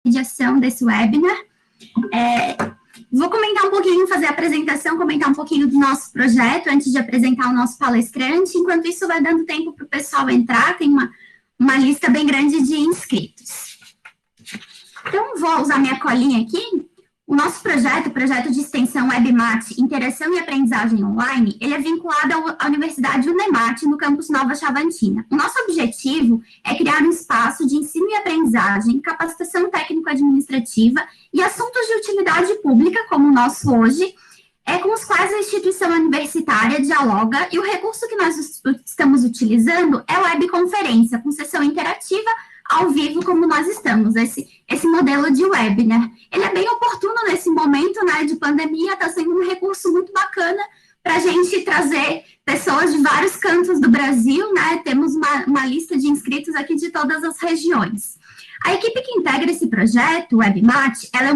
mediação desse webinar. Vou comentar um pouquinho, fazer a apresentação, comentar um pouquinho do nosso projeto, antes de apresentar o nosso palestrante. Enquanto isso, vai dando tempo para o pessoal entrar, tem uma lista bem grande de inscritos. Então, vou usar minha colinha aqui. O nosso projeto, o projeto de extensão WebMat, Interação e Aprendizagem Online, ele é vinculado à Universidade UNEMAT, no campus Nova Chavantina. O nosso objetivo é criar um espaço de ensino e aprendizagem, capacitação técnico-administrativa e assuntos de utilidade pública, como o nosso hoje, com os quais a instituição universitária dialoga, e o recurso que nós estamos utilizando é a webconferência, com sessão interativa, ao vivo, como nós estamos, esse modelo de webinar. Ele é bem oportuno nesse momento, né, de pandemia, está sendo um recurso muito bacana para a gente trazer pessoas de vários cantos do Brasil, né, temos uma lista de inscritos aqui de todas as regiões. A equipe que integra esse projeto, o WebMat, ela é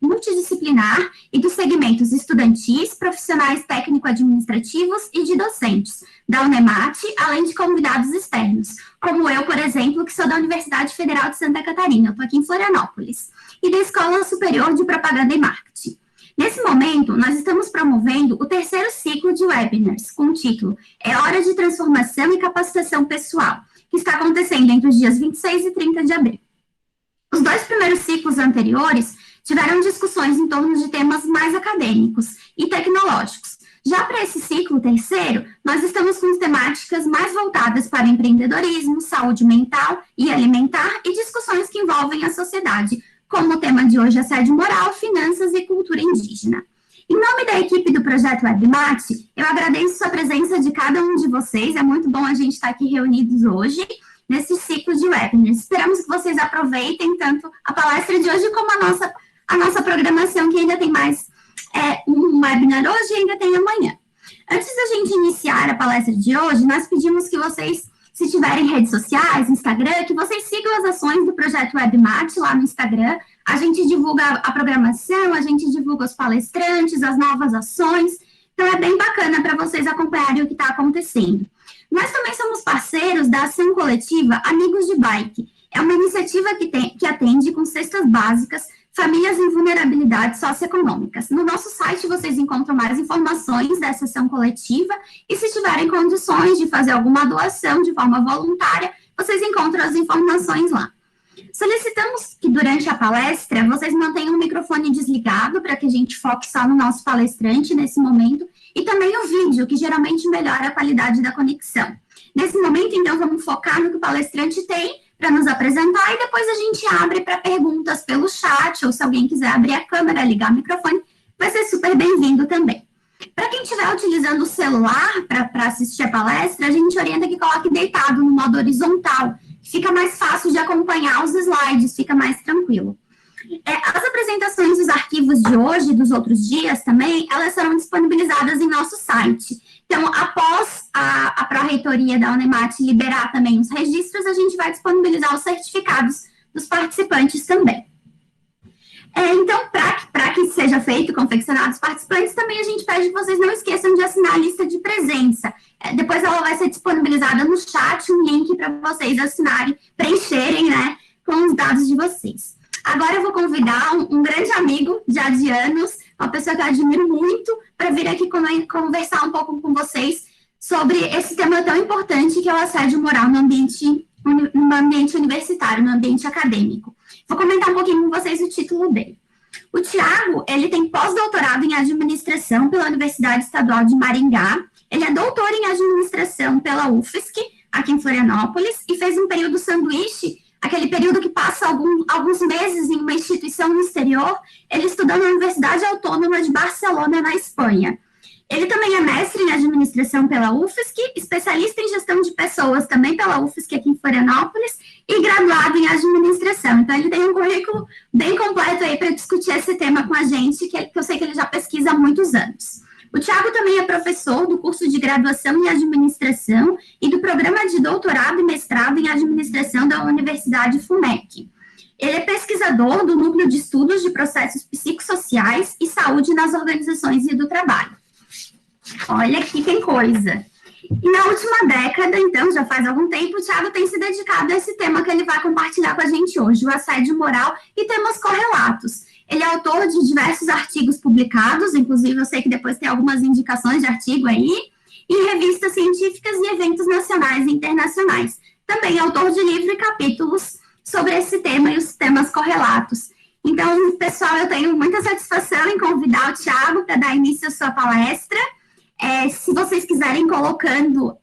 multidisciplinar e dos segmentos estudantis, profissionais técnico-administrativos e de docentes da UNEMAT, além de convidados externos, como eu, por exemplo, que sou da Universidade Federal de Santa Catarina, eu estou aqui em Florianópolis, e da Escola Superior de Propaganda e Marketing. Nesse momento, nós estamos promovendo o terceiro ciclo de webinars, com o título É Hora de Transformação e Capacitação Pessoal, que está acontecendo entre os dias 26 e 30 de abril. Os dois primeiros ciclos anteriores tiveram discussões em torno de temas mais acadêmicos e tecnológicos. Já para esse ciclo terceiro, nós estamos com temáticas mais voltadas para empreendedorismo, saúde mental e alimentar e discussões que envolvem a sociedade, como o tema de hoje, assédio moral, finanças e cultura indígena. Em nome da equipe do Projeto WebMat, eu agradeço a presença de cada um de vocês, é muito bom a gente estar aqui reunidos hoje, nesse ciclo de webinars. Esperamos que vocês aproveitem tanto a palestra de hoje como a nossa programação, que ainda tem mais um webinar hoje e ainda tem amanhã. Antes da gente iniciar a palestra de hoje, nós pedimos que vocês, se tiverem redes sociais, Instagram, que vocês sigam as ações do Projeto WebMat lá no Instagram. A gente divulga a programação, a gente divulga os palestrantes, as novas ações. Então, é bem bacana para vocês acompanharem o que está acontecendo. Nós também somos parceiros da ação coletiva Amigos de Bike. É uma iniciativa que atende com cestas básicas famílias em vulnerabilidades socioeconômicas. No nosso site vocês encontram mais informações dessa ação coletiva e se tiverem condições de fazer alguma doação de forma voluntária, vocês encontram as informações lá. Solicitamos que durante a palestra vocês mantenham o microfone desligado para que a gente foque só no nosso palestrante nesse momento e também o vídeo, que geralmente melhora a qualidade da conexão. Nesse momento, então, vamos focar no que o palestrante tem para nos apresentar e depois a gente abre para perguntas pelo chat, ou se alguém quiser abrir a câmera, ligar o microfone, vai ser super bem-vindo também. Para quem estiver utilizando o celular para assistir a palestra, a gente orienta que coloque deitado no modo horizontal, fica mais fácil de acompanhar os slides, fica mais tranquilo. As apresentações dos arquivos de hoje e dos outros dias também, elas serão disponibilizadas em nosso site. Então, após a Pró-Reitoria da UNEMAT liberar também os registros, a gente vai disponibilizar os certificados dos participantes também. Então, para que seja feito, confeccionado os participantes, também a gente pede que vocês não esqueçam de assinar a lista de presença. Depois ela vai ser disponibilizada no chat, um link para vocês assinarem, preencherem, né, com os dados de vocês. Agora eu vou convidar um grande amigo já de anos, uma pessoa que eu admiro muito, para vir aqui conversar um pouco com vocês sobre esse tema tão importante que é o assédio moral no ambiente universitário, no ambiente acadêmico. Vou comentar um pouquinho com vocês o título dele. O Tiago, ele tem pós-doutorado em administração pela Universidade Estadual de Maringá, ele é doutor em administração pela UFSC, aqui em Florianópolis, e fez um período sanduíche, aquele período que passa alguns meses em uma instituição no exterior. Ele estudou na Universidade Autônoma de Barcelona, na Espanha. Ele também é mestre em administração pela UFSC, especialista em gestão de pessoas também pela UFSC aqui em Florianópolis e graduado em administração. Então, ele tem um currículo bem completo aí para discutir esse tema com a gente, que eu sei que ele já pesquisa há muitos anos. O Tiago também é professor do curso de graduação em administração e do programa de doutorado e mestrado em administração da Universidade FUMEC. Ele é pesquisador do Núcleo de Estudos de Processos Psicossociais e Saúde nas Organizações e do Trabalho. Olha que tem coisa. E na última década, então, já faz algum tempo, o Thiago tem se dedicado a esse tema que ele vai compartilhar com a gente hoje, o assédio moral e temas correlatos. Ele é autor de diversos artigos publicados, inclusive eu sei que depois tem algumas indicações de artigo aí, em revistas científicas e eventos nacionais e internacionais. Também é autor de livro e capítulos sobre esse tema e os temas correlatos. Então, pessoal, eu tenho muita satisfação em convidar o Thiago para dar início à sua palestra. Se vocês quiserem colocando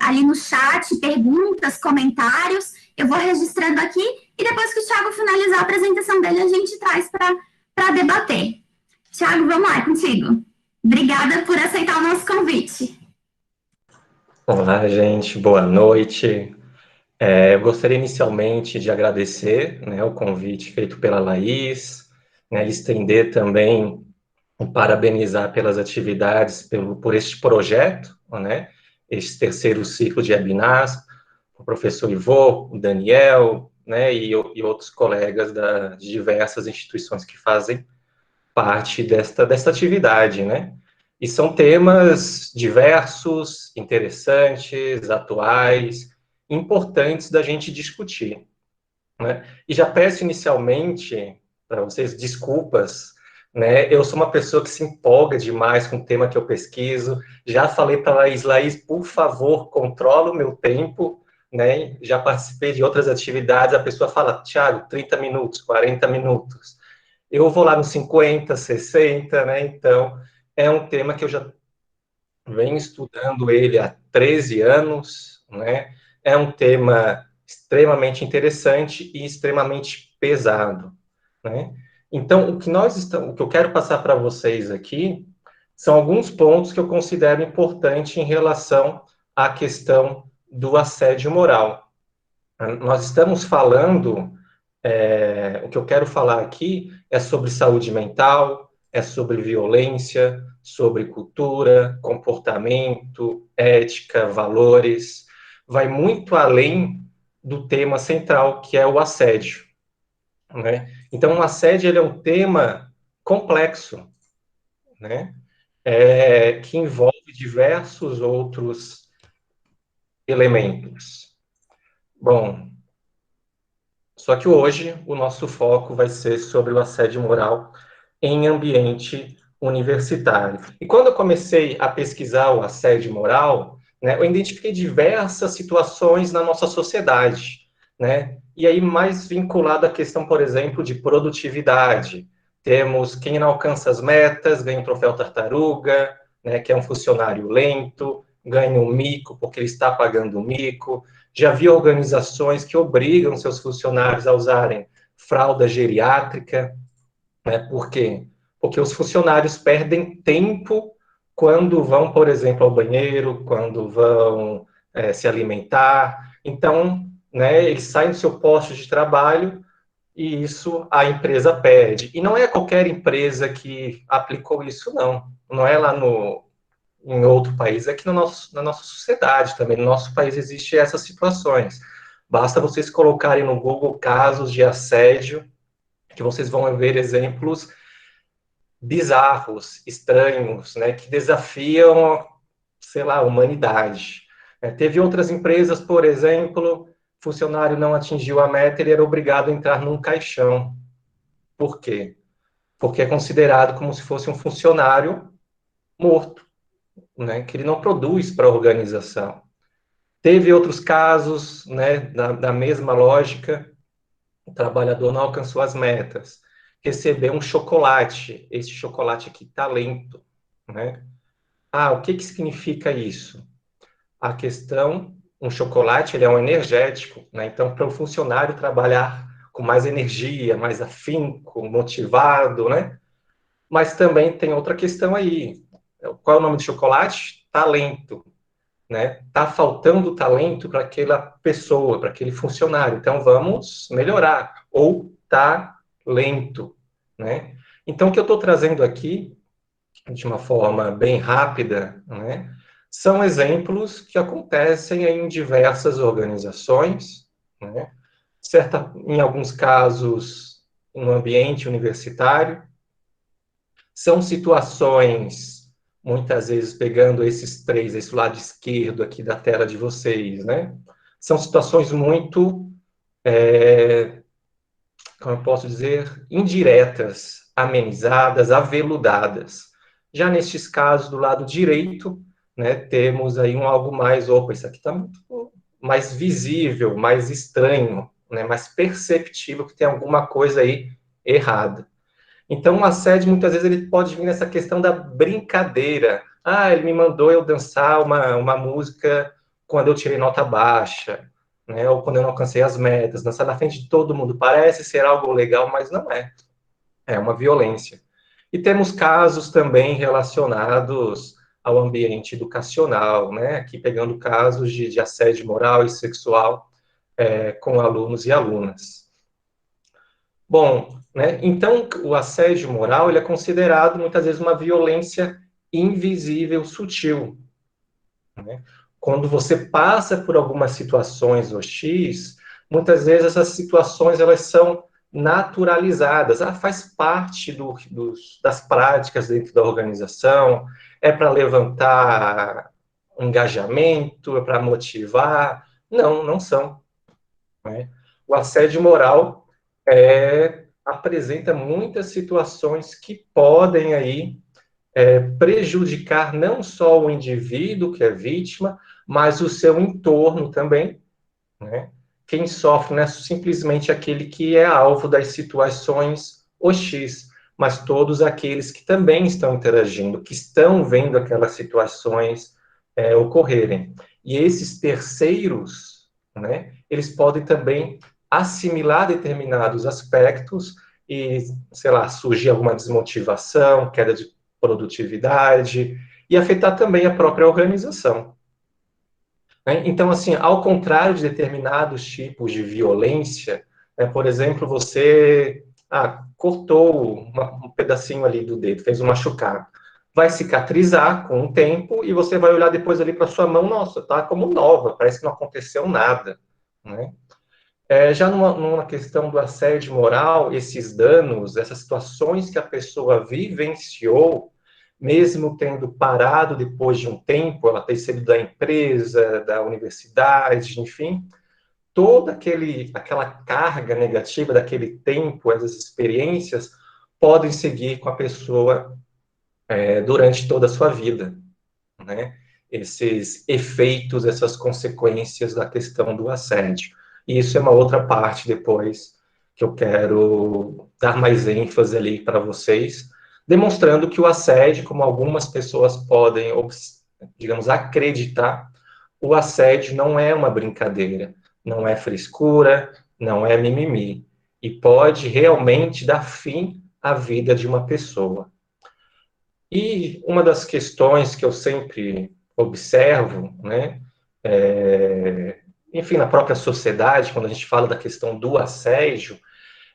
ali no chat perguntas, comentários, eu vou registrando aqui e depois que o Thiago finalizar a apresentação dele, a gente traz para debater. Thiago, vamos lá, é contigo. Obrigada por aceitar o nosso convite. Olá, gente, boa noite. Eu gostaria inicialmente de agradecer, né, o convite feito pela Laís, né, estender também e parabenizar pelas atividades, por este projeto, né, este terceiro ciclo de webinars, o professor Ivo, o Daniel, né, e outros colegas de diversas instituições que fazem parte desta atividade, né. E são temas diversos, interessantes, atuais, importantes da gente discutir, né? E já peço inicialmente para vocês desculpas, né? Eu sou uma pessoa que se empolga demais com o tema que eu pesquiso. Já falei para a Laís, por favor, controla o meu tempo, né? Já participei de outras atividades, a pessoa fala, Thiago, 30 minutos, 40 minutos. Eu vou lá nos 50, 60, né? Então, é um tema que eu já venho estudando ele há 13 anos, né? É um tema extremamente interessante e extremamente pesado, né? Então, o que eu quero passar para vocês aqui são alguns pontos que eu considero importante em relação à questão do assédio moral. Nós estamos falando, o que eu quero falar aqui é sobre saúde mental, é sobre violência, sobre cultura, comportamento, ética, valores. Vai muito além do tema central, que é o assédio, né? Então, o assédio ele é um tema complexo, né? Que envolve diversos outros elementos. Bom, só que hoje o nosso foco vai ser sobre o assédio moral em ambiente universitário. E quando eu comecei a pesquisar o assédio moral, né, eu identifiquei diversas situações na nossa sociedade, né? E aí mais vinculado à questão, por exemplo, de produtividade. Temos quem não alcança as metas, ganha o troféu tartaruga, né, que é um funcionário lento, ganha um mico porque ele está pagando o mico. Já vi organizações que obrigam seus funcionários a usarem fralda geriátrica, né? Por quê? Porque os funcionários perdem tempo quando vão, por exemplo, ao banheiro, quando vão se alimentar. Então, né, eles saem do seu posto de trabalho e isso a empresa perde. E não é qualquer empresa que aplicou isso, não. Não é lá em outro país, é que na nossa sociedade também, no nosso país existem essas situações. Basta vocês colocarem no Google casos de assédio, que vocês vão ver exemplos bizarros, estranhos, né, que desafiam, sei lá, a humanidade. Teve outras empresas, por exemplo, funcionário não atingiu a meta, ele era obrigado a entrar num caixão. Por quê? Porque é considerado como se fosse um funcionário morto, né, que ele não produz para a organização. Teve outros casos, né, da mesma lógica, o trabalhador não alcançou as metas, recebeu um chocolate, esse chocolate aqui, talento, né? Ah, o que significa isso? A questão, um chocolate, ele é um energético, né? Então, para o funcionário trabalhar com mais energia, mais afinco, motivado, né? Mas também tem outra questão aí. Qual é o nome do chocolate? Talento, né? Tá faltando talento para aquela pessoa, para aquele funcionário. Então vamos melhorar. Ou tá lento, né? Então o que eu estou trazendo aqui de uma forma bem rápida, né? São exemplos que acontecem em diversas organizações, né? Em alguns casos no ambiente universitário, são situações muitas vezes pegando esses três, esse lado esquerdo aqui da tela de vocês, né? São situações muito, como eu posso dizer, indiretas, amenizadas, aveludadas. Já nestes casos, do lado direito, né, temos aí algo mais, opa, isso aqui está muito mais visível, mais estranho, né, mais perceptível que tem alguma coisa aí errada. Então, o assédio, muitas vezes, ele pode vir nessa questão da brincadeira. Ah, ele me mandou eu dançar uma música quando eu tirei nota baixa, né? Ou quando eu não alcancei as metas. Dançar na frente de todo mundo parece ser algo legal, mas não é. É uma violência. E temos casos também relacionados ao ambiente educacional, né? Aqui pegando casos de assédio moral e sexual com alunos e alunas. Bom, né, então o assédio moral ele é considerado muitas vezes uma violência invisível, sutil. Né? Quando você passa por algumas situações hostis, muitas vezes essas situações elas são naturalizadas, faz parte das práticas dentro da organização, é para levantar engajamento, é para motivar. Não, não são. Né? O assédio moral apresenta muitas situações que podem aí prejudicar não só o indivíduo que é vítima, mas o seu entorno também, né? Quem sofre não é simplesmente aquele que é alvo das situações hostis, mas todos aqueles que também estão interagindo, que estão vendo aquelas situações ocorrerem. E esses terceiros, né, eles podem também assimilar determinados aspectos e, sei lá, surgir alguma desmotivação, queda de produtividade e afetar também a própria organização. Né? Então, assim, ao contrário de determinados tipos de violência, né, por exemplo, você cortou um pedacinho ali do dedo, fez um machucado. Vai cicatrizar com o tempo e você vai olhar depois ali para sua mão, nossa, tá como nova, parece que não aconteceu nada. Né? Já numa questão do assédio moral, esses danos, essas situações que a pessoa vivenciou, mesmo tendo parado depois de um tempo, ela ter saído da empresa, da universidade, enfim, toda aquela carga negativa daquele tempo, essas experiências, podem seguir com a pessoa durante toda a sua vida, né? Esses efeitos, essas consequências da questão do assédio. E isso é uma outra parte depois que eu quero dar mais ênfase ali para vocês, demonstrando que o assédio, como algumas pessoas podem, digamos, acreditar, o assédio não é uma brincadeira, não é frescura, não é mimimi, e pode realmente dar fim à vida de uma pessoa. E uma das questões que eu sempre observo, né, enfim, na própria sociedade, quando a gente fala da questão do assédio,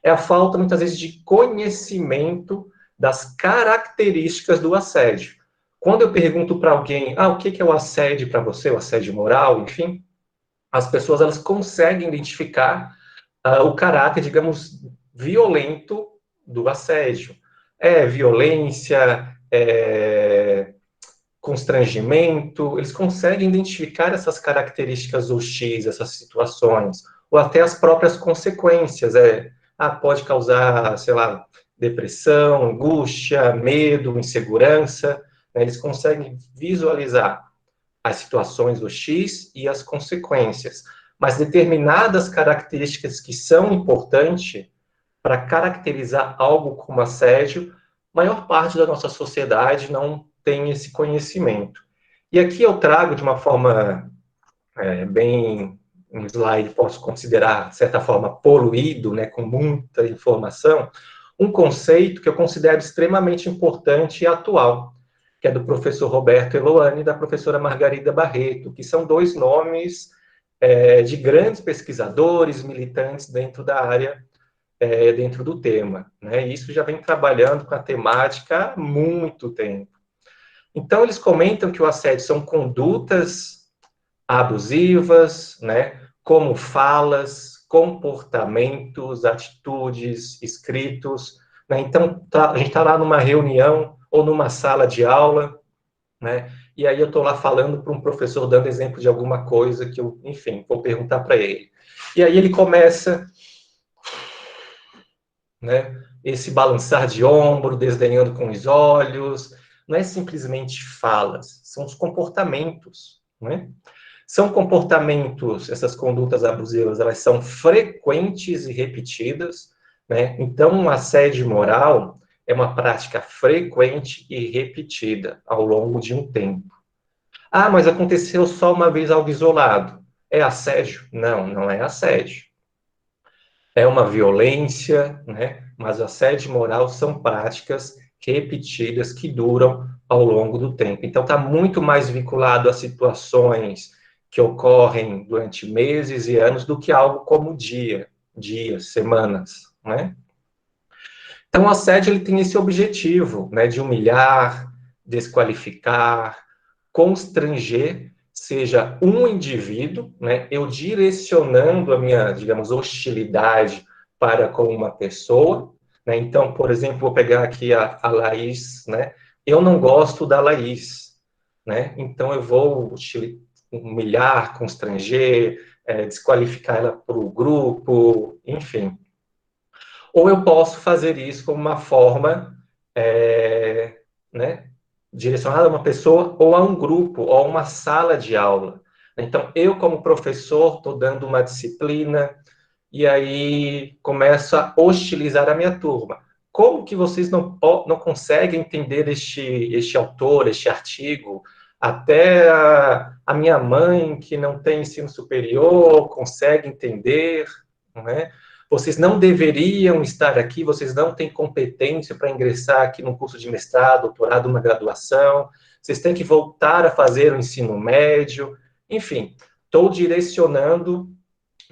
é a falta, muitas vezes, de conhecimento das características do assédio. Quando eu pergunto para alguém, o que é o assédio para você, o assédio moral, enfim, as pessoas elas conseguem identificar o caráter, digamos, violento do assédio. É violência, constrangimento, eles conseguem identificar essas características hostis, essas situações, ou até as próprias consequências. Pode causar, sei lá, depressão, angústia, medo, insegurança. Né? Eles conseguem visualizar as situações hostis e as consequências. Mas determinadas características que são importantes para caracterizar algo como assédio, a maior parte da nossa sociedade não tem esse conhecimento. E aqui eu trago de uma forma bem, um slide posso considerar, de certa forma, poluído, né, com muita informação, um conceito que eu considero extremamente importante e atual, que é do professor Roberto Eloane e da professora Margarida Barreto, que são dois nomes de grandes pesquisadores, militantes dentro da área, dentro do tema. Né? E isso já vem trabalhando com a temática há muito tempo. Então, eles comentam que o assédio são condutas abusivas, né? Como falas, comportamentos, atitudes, escritos. Né? Então, a gente está lá numa reunião ou numa sala de aula, né? E aí eu estou lá falando para um professor, dando exemplo de alguma coisa que eu, enfim, vou perguntar para ele. E aí ele começa, né? Esse balançar de ombro, desdenhando com os olhos, não é simplesmente falas, são os comportamentos, né? São comportamentos, essas condutas abusivas, elas são frequentes e repetidas, né? Então, o assédio moral é uma prática frequente e repetida ao longo de um tempo. Ah, mas aconteceu só uma vez algo isolado. É assédio? Não, não é assédio. É uma violência, né? Mas o assédio moral são práticas repetidas que duram ao longo do tempo. Então, está muito mais vinculado a situações que ocorrem durante meses e anos do que algo como dias, semanas, né? Então, o assédio ele tem esse objetivo, né, de humilhar, desqualificar, constranger, seja um indivíduo, né, eu direcionando a minha, digamos, hostilidade para com uma pessoa, né, então, por exemplo, vou pegar aqui a Laís, né, eu não gosto da Laís, né, então eu vou humilhar, constranger, desqualificar ela para o grupo, enfim. Ou eu posso fazer isso como uma forma, né, direcionada a uma pessoa ou a um grupo, ou a uma sala de aula. Então, eu, como professor, estou dando uma disciplina e aí começo a hostilizar a minha turma. Como que vocês não conseguem entender este autor, este artigo? Até a minha mãe, que não tem ensino superior, consegue entender, né? Vocês não deveriam estar aqui, vocês não têm competência para ingressar aqui num curso de mestrado, doutorado, uma graduação, vocês têm que voltar a fazer o ensino médio, enfim, estou direcionando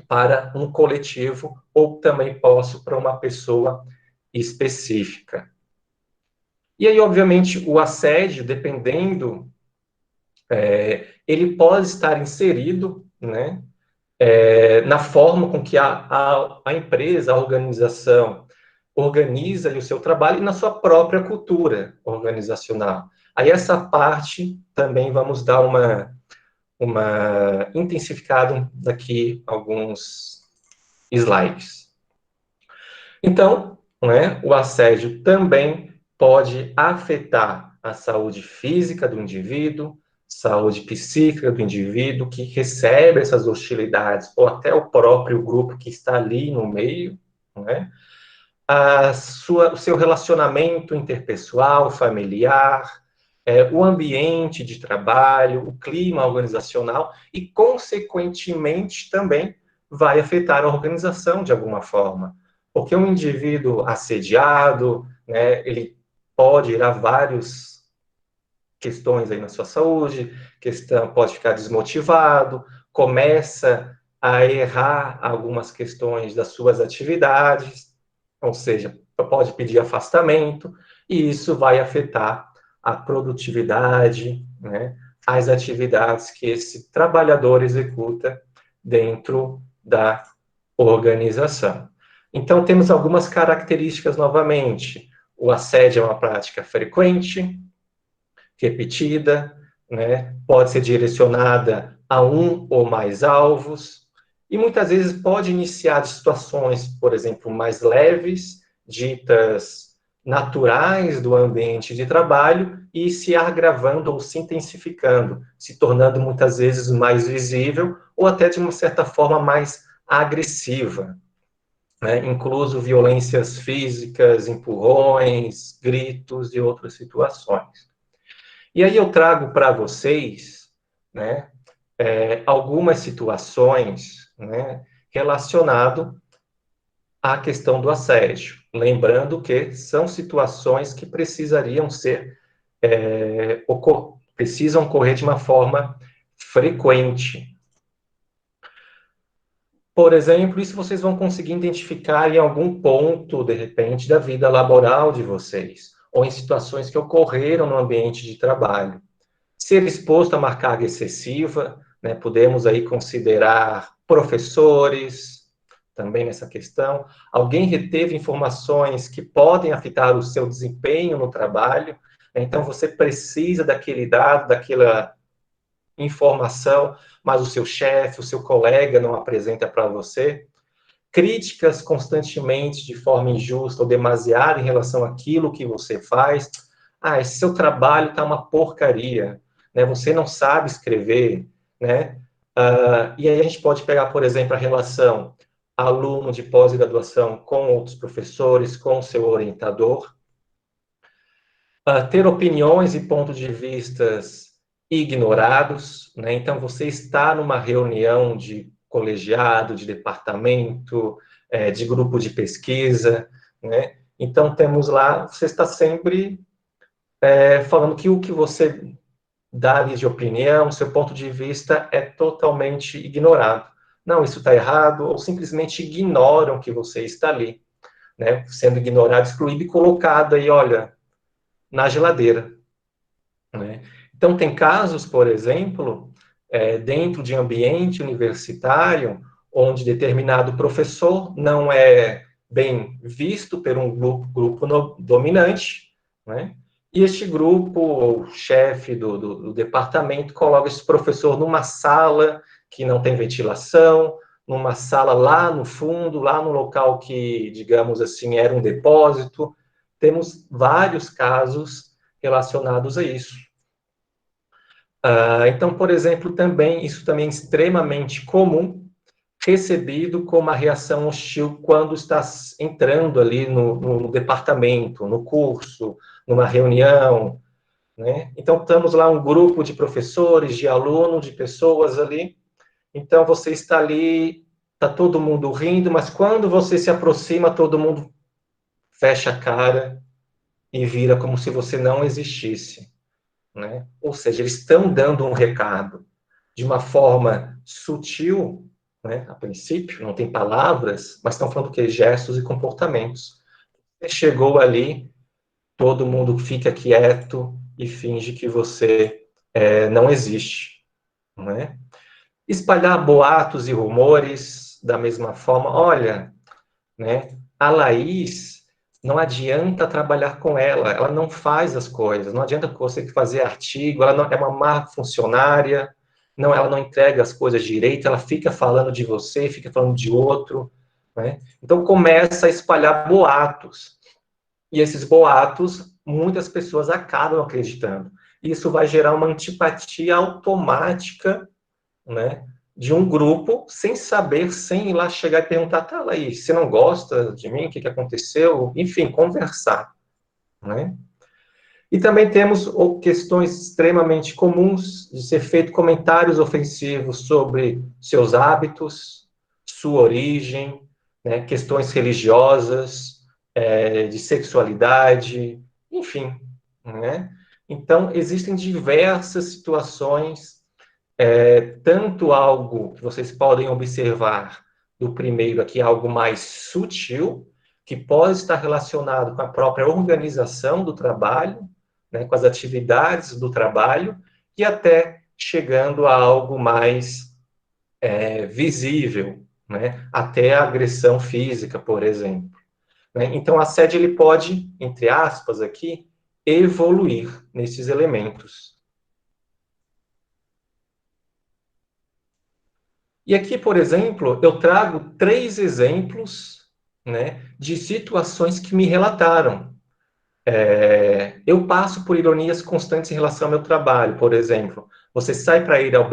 para um coletivo ou também posso para uma pessoa específica. E aí, obviamente, o assédio, dependendo, ele pode estar inserido, né, na forma com que a empresa, a organização, organiza o seu trabalho e na sua própria cultura organizacional. Aí essa parte também vamos dar uma intensificada daqui alguns slides. Então, né, o assédio também pode afetar a saúde física do indivíduo, saúde psíquica do indivíduo que recebe essas hostilidades, ou até o próprio grupo que está ali no meio, né? O seu relacionamento interpessoal, familiar, o ambiente de trabalho, o clima organizacional e, consequentemente, também vai afetar a organização de alguma forma. Porque um indivíduo assediado, né, ele pode ir a várias questões aí na sua saúde, pode ficar desmotivado, começa a errar algumas questões das suas atividades, ou seja, pode pedir afastamento, e isso vai afetar a produtividade, né, as atividades que esse trabalhador executa dentro da organização. Então, temos algumas características novamente. O assédio é uma prática frequente, repetida, né, pode ser direcionada a um ou mais alvos, e muitas vezes pode iniciar de situações, por exemplo, mais leves, ditas naturais do ambiente de trabalho, e se agravando ou se intensificando, se tornando muitas vezes mais visível, ou até de uma certa forma mais agressiva, né, incluso violências físicas, empurrões, gritos e outras situações. E aí eu trago para vocês, né, algumas situações, né, relacionado à questão do assédio. Lembrando que são situações que precisariam ser, precisam ocorrer de uma forma frequente. Por exemplo, isso vocês vão conseguir identificar em algum ponto, de repente, da vida laboral de vocês, ou em situações que ocorreram no ambiente de trabalho. Ser exposto a uma carga excessiva, né, podemos aí considerar professores, também nessa questão. Alguém reteve informações que podem afetar o seu desempenho no trabalho, Então, você precisa daquele dado, daquela informação, mas o seu chefe, o seu colega não apresenta para você. Críticas constantemente de forma injusta ou demasiada em relação àquilo que você faz. Ah, esse seu trabalho está uma porcaria, né? Você não sabe escrever, né? E aí a gente pode pegar, por exemplo, a relação aluno de pós-graduação com outros professores, com seu orientador. Ter opiniões e pontos de vistas ignorados, né? Então, você está numa reunião de colegiado, de departamento, de grupo de pesquisa, né? Então, temos lá, você está sempre falando que o que você dá ali de opinião, seu ponto de vista é totalmente ignorado. Não, isso está errado, ou simplesmente ignoram que você está ali, né? Sendo ignorado, excluído e colocado aí, olha, na geladeira, né? Então, tem casos, por exemplo, dentro de ambiente universitário, onde determinado professor não é bem visto por um grupo dominante, né? E este grupo, o chefe do departamento, coloca esse professor numa sala que não tem ventilação, numa sala lá no fundo, lá no local que, digamos assim, era um depósito. Temos vários casos relacionados a isso. Então, por exemplo, isso também é extremamente comum, recebido com uma reação hostil quando está entrando ali no departamento, no curso, numa reunião, né? Então, estamos lá um grupo de professores, de alunos, de pessoas ali. Então, você está ali, está todo mundo rindo, mas quando você se aproxima, todo mundo fecha a cara e vira como se você não existisse, né? Ou seja, eles estão dando um recado de uma forma sutil, né? A princípio, não tem palavras, mas estão falando que gestos e comportamentos. Você chegou ali, todo mundo fica quieto e finge que você não existe, né? Espalhar boatos e rumores da mesma forma. Olha, né? A Laís, não adianta trabalhar com ela não faz as coisas, não adianta você fazer artigo, ela não, é uma má funcionária, não, ela não entrega as coisas direito, ela fica falando de você, fica falando de outro, né? Então começa a espalhar boatos, e esses boatos, muitas pessoas acabam acreditando. Isso vai gerar uma antipatia automática, né, de um grupo, sem saber, sem ir lá chegar e perguntar, tá, Laís, você não gosta de mim? O que aconteceu? Enfim, conversar, né? E também temos questões extremamente comuns de ser feito comentários ofensivos sobre seus hábitos, sua origem, né, questões religiosas, de sexualidade, enfim, né? Então, existem diversas situações, tanto algo que vocês podem observar do primeiro aqui, algo mais sutil, que pode estar relacionado com a própria organização do trabalho, né, com as atividades do trabalho, e até chegando a algo mais visível, né, até a agressão física, por exemplo, né? Então, a assédio ele pode, entre aspas, aqui, evoluir nesses elementos. E aqui, por exemplo, eu trago 3 exemplos, né, de situações que me relataram. Eu passo por ironias constantes em relação ao meu trabalho. Por exemplo, você sai para ir ao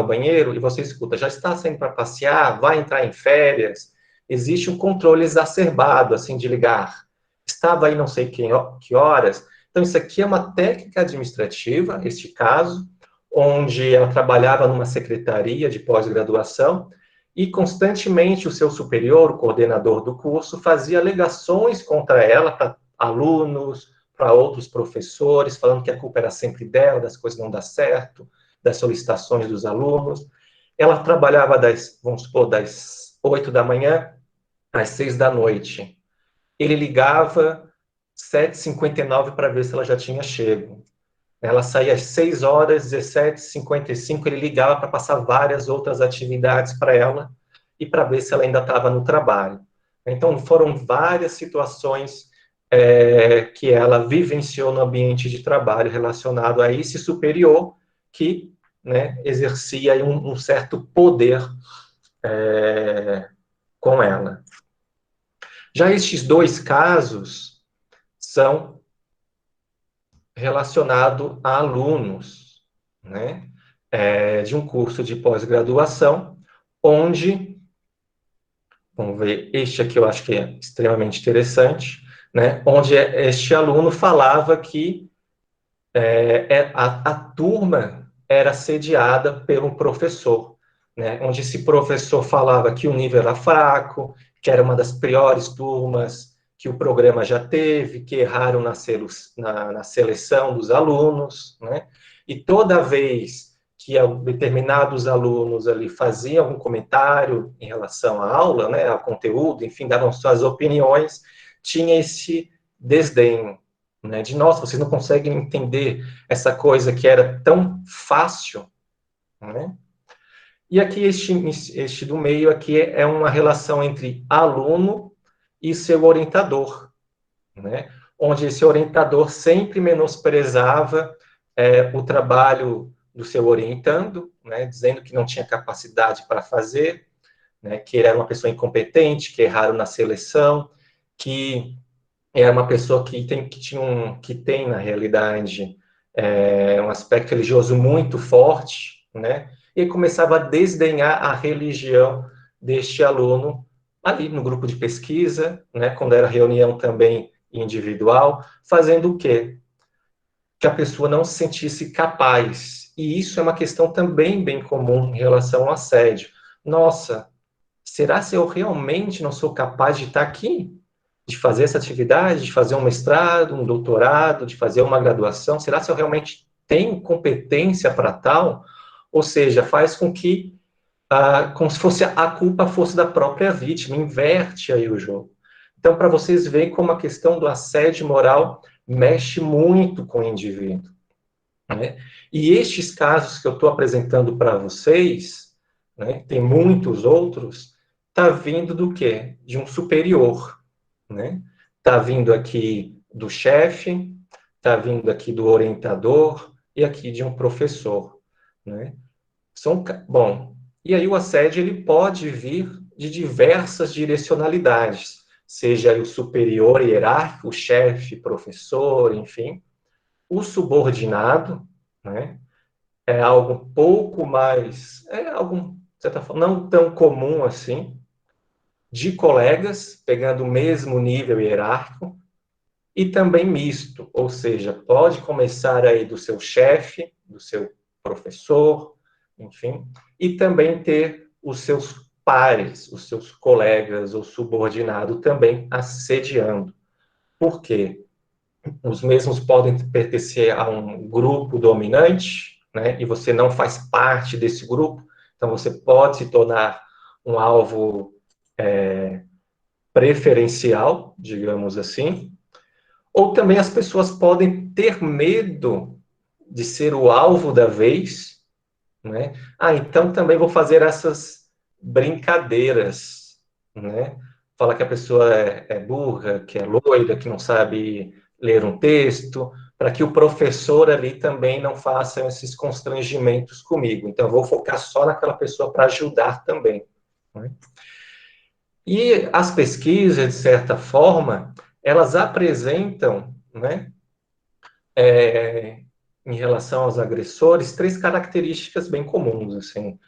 banheiro e você escuta, já está saindo para passear, vai entrar em férias. Existe um controle exacerbado, assim, de ligar. Estava aí não sei que horas. Então, isso aqui é uma técnica administrativa, este caso, onde ela trabalhava numa secretaria de pós-graduação e constantemente o seu superior, o coordenador do curso, fazia alegações contra ela para alunos, para outros professores, falando que a culpa era sempre dela, das coisas não dar certo, das solicitações dos alunos. Ela trabalhava vamos supor, das 8 da manhã às 6 da noite. Ele ligava 7h59 para ver se ela já tinha chego. Ela saía às 6 horas, 17h55, ele ligava para passar várias outras atividades para ela e para ver se ela ainda estava no trabalho. Então, foram várias situações que ela vivenciou no ambiente de trabalho relacionado a esse superior que, né, exercia aí um certo poder com ela. Já estes dois casos são relacionados a alunos, né, de um curso de pós-graduação, onde, vamos ver, este aqui eu acho que é extremamente interessante, né, onde este aluno falava que a turma era sediada pelo professor, né, onde esse professor falava que o nível era fraco, que era uma das piores turmas que o programa já teve, que erraram na seleção dos alunos, né, e toda vez que determinados alunos ali faziam algum comentário em relação à aula, né, ao conteúdo, enfim, davam suas opiniões, tinha esse desdém, né, de, nossa, vocês não conseguem entender essa coisa que era tão fácil, né? E aqui, este do meio aqui é uma relação entre aluno e seu orientador, né? Onde esse orientador sempre menosprezava o trabalho do seu orientando, né? Dizendo que não tinha capacidade para fazer, né? Que ele era uma pessoa incompetente, que erraram na seleção, que é uma pessoa que tem na realidade, um aspecto religioso muito forte, né? E começava a desdenhar a religião deste aluno ali no grupo de pesquisa, né? Quando era reunião também individual, fazendo o quê? Que a pessoa não se sentisse capaz. E isso é uma questão também bem comum em relação ao assédio. Nossa, será se eu realmente não sou capaz de estar aqui? De fazer essa atividade, de fazer um mestrado, um doutorado, de fazer uma graduação? Será se eu realmente tenho competência para tal? Ou seja, faz com que, como se fosse a culpa fosse da própria vítima, inverte aí o jogo. Então, para vocês verem como a questão do assédio moral mexe muito com o indivíduo, né? E estes casos que eu estou apresentando para vocês, né, tem muitos outros, está vindo do quê? De um superior, né? Está vindo aqui do chefe, está vindo aqui do orientador e aqui de um professor, né? Bom, e aí o assédio ele pode vir de diversas direcionalidades, seja o superior hierárquico, o chefe, professor, enfim, o subordinado, né? É algo um pouco mais, algo, de certa forma, não tão comum assim, de colegas, pegando o mesmo nível hierárquico, e também misto, ou seja, pode começar aí do seu chefe, do seu professor, enfim, e também ter os seus pares, os seus colegas ou subordinado também assediando. Por quê? Os mesmos podem pertencer a um grupo dominante, né, e você não faz parte desse grupo, então você pode se tornar um alvo preferencial, digamos assim, ou também as pessoas podem ter medo de ser o alvo da vez, né? Ah, então também vou fazer essas brincadeiras, né? Falar que a pessoa é burra, que é loira, que não sabe ler um texto, para que o professor ali também não faça esses constrangimentos comigo. Então, eu vou focar só naquela pessoa para ajudar também, né? E as pesquisas, de certa forma, elas apresentam, né, em relação aos agressores, três características bem comuns, assim,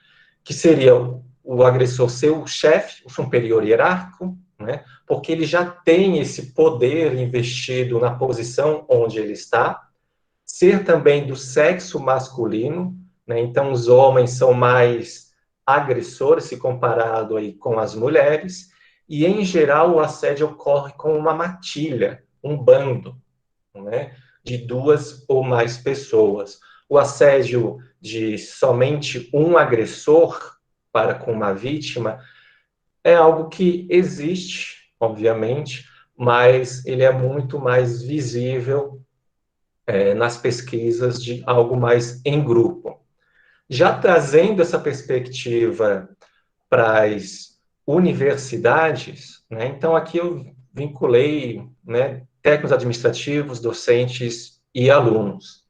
que seria o agressor ser o chefe, o superior hierárquico, né, porque ele já tem esse poder investido na posição onde ele está, ser também do sexo masculino, né, então os homens são mais agressores se comparado aí com as mulheres, e em geral o assédio ocorre com uma matilha, um bando, né, de duas ou mais pessoas. O assédio de somente um agressor para com uma vítima é algo que existe, obviamente, mas ele é muito mais visível nas pesquisas de algo mais em grupo. Já trazendo essa perspectiva para as universidades, né, então aqui eu vinculei, né, técnicos administrativos, docentes e alunos.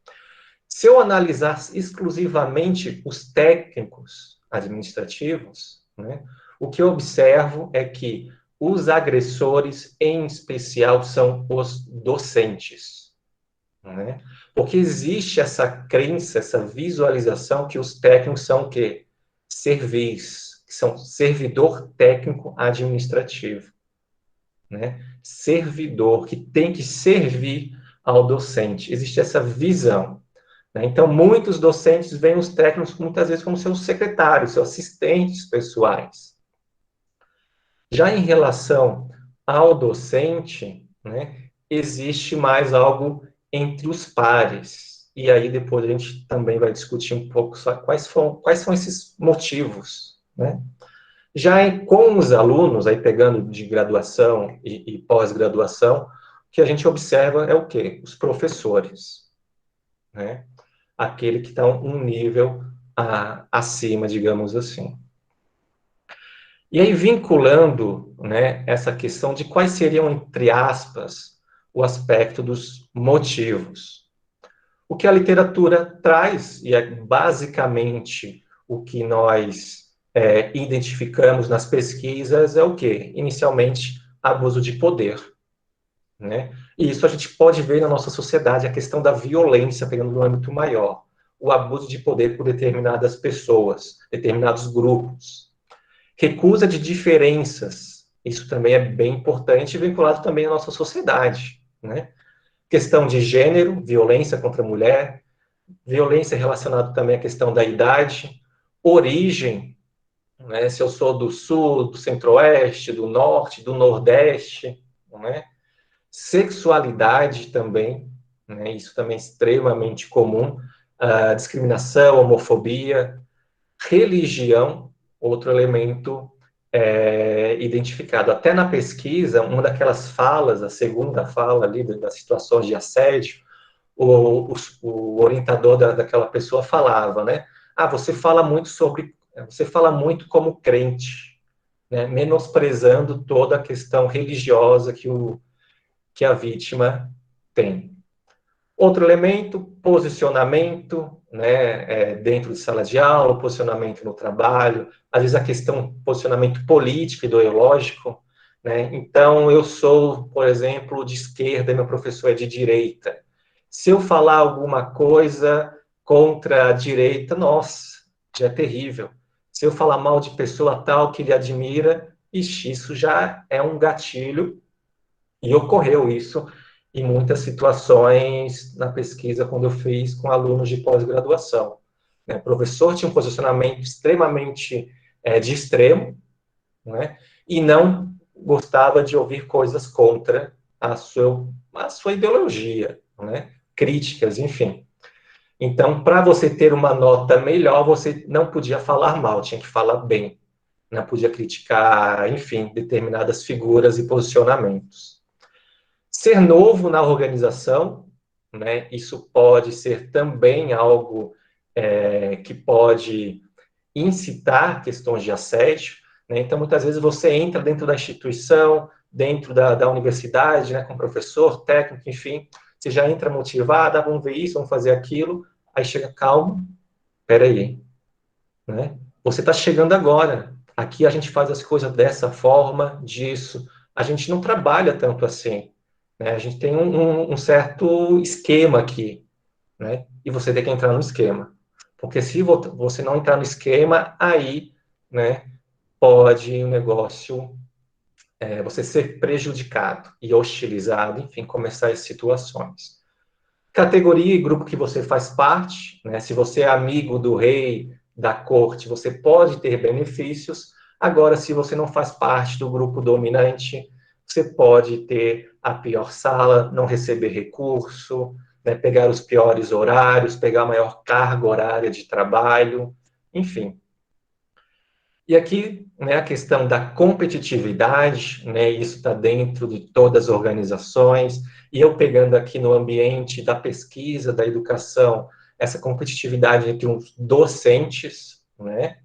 Se eu analisar exclusivamente os técnicos administrativos, né, o que eu observo é que os agressores, em especial, são os docentes, né? Porque existe essa crença, essa visualização que os técnicos são o quê? Servis, que são servidor técnico administrativo, né? Servidor, que tem que servir ao docente. Existe essa visão, né? Então, muitos docentes veem os técnicos muitas vezes como seus secretários, seus assistentes pessoais. Já em relação ao docente, né, existe mais algo entre os pares. E aí depois a gente também vai discutir um pouco sobre quais são esses motivos, né? Com os alunos, aí pegando de graduação e pós-graduação, o que a gente observa é o quê? Os professores, né? Aquele que está um nível acima, digamos assim. E aí, vinculando, né, essa questão de quais seriam, entre aspas, o aspecto dos motivos. O que a literatura traz, e é basicamente o que nós identificamos nas pesquisas, é o quê? Inicialmente, abuso de poder, né? E isso a gente pode ver na nossa sociedade, a questão da violência, pegando no âmbito maior. O abuso de poder por determinadas pessoas, determinados grupos. Recusa de diferenças, isso também é bem importante, vinculado também à nossa sociedade, né? Questão de gênero, violência contra a mulher, violência relacionada também à questão da idade, origem, né? Se eu sou do sul, do centro-oeste, do norte, do nordeste, né? Sexualidade também, né? Isso também é extremamente comum, discriminação, homofobia, religião, outro elemento identificado. Até na pesquisa, uma daquelas falas, a segunda fala ali das situações de assédio, o orientador daquela pessoa falava, né? Você fala muito como crente, né? Menosprezando toda a questão religiosa que a vítima tem. Outro elemento, posicionamento, né, dentro de sala de aula, posicionamento no trabalho, às vezes a questão posicionamento político, ideológico, né? Então, eu sou, por exemplo, de esquerda e meu professor é de direita. Se eu falar alguma coisa contra a direita, nossa, já é terrível. Se eu falar mal de pessoa tal que ele admira, isso já é um gatilho, e ocorreu isso em muitas situações na pesquisa quando eu fiz com alunos de pós-graduação. O professor tinha um posicionamento extremamente de extremo, né, e não gostava de ouvir coisas contra a sua ideologia, né, críticas, enfim. Então, para você ter uma nota melhor, você não podia falar mal, tinha que falar bem. Não podia criticar, enfim, determinadas figuras e posicionamentos. Ser novo na organização, né, isso pode ser também algo que pode incitar questões de assédio, né? Então, muitas vezes você entra dentro da instituição, dentro da universidade, né, com professor, técnico, enfim, você já entra motivado, vamos ver isso, vamos fazer aquilo, aí chega, calmo, peraí, né? Você está chegando agora, aqui a gente faz as coisas dessa forma, disso, a gente não trabalha tanto assim, né? A gente tem um certo esquema aqui, né? E você tem que entrar no esquema. Porque se você não entrar no esquema, aí, né, pode o negócio, você ser prejudicado e hostilizado, enfim, começar as situações. Categoria e grupo que você faz parte, né? Se você é amigo do rei, da corte, você pode ter benefícios. Agora, se você não faz parte do grupo dominante, você pode ter a pior sala, não receber recurso, né? Pegar os piores horários, pegar a maior carga horária de trabalho, enfim. E aqui, né, a questão da competitividade, né, isso está dentro de todas as organizações, e eu pegando aqui no ambiente da pesquisa, da educação, essa competitividade entre os docentes, né,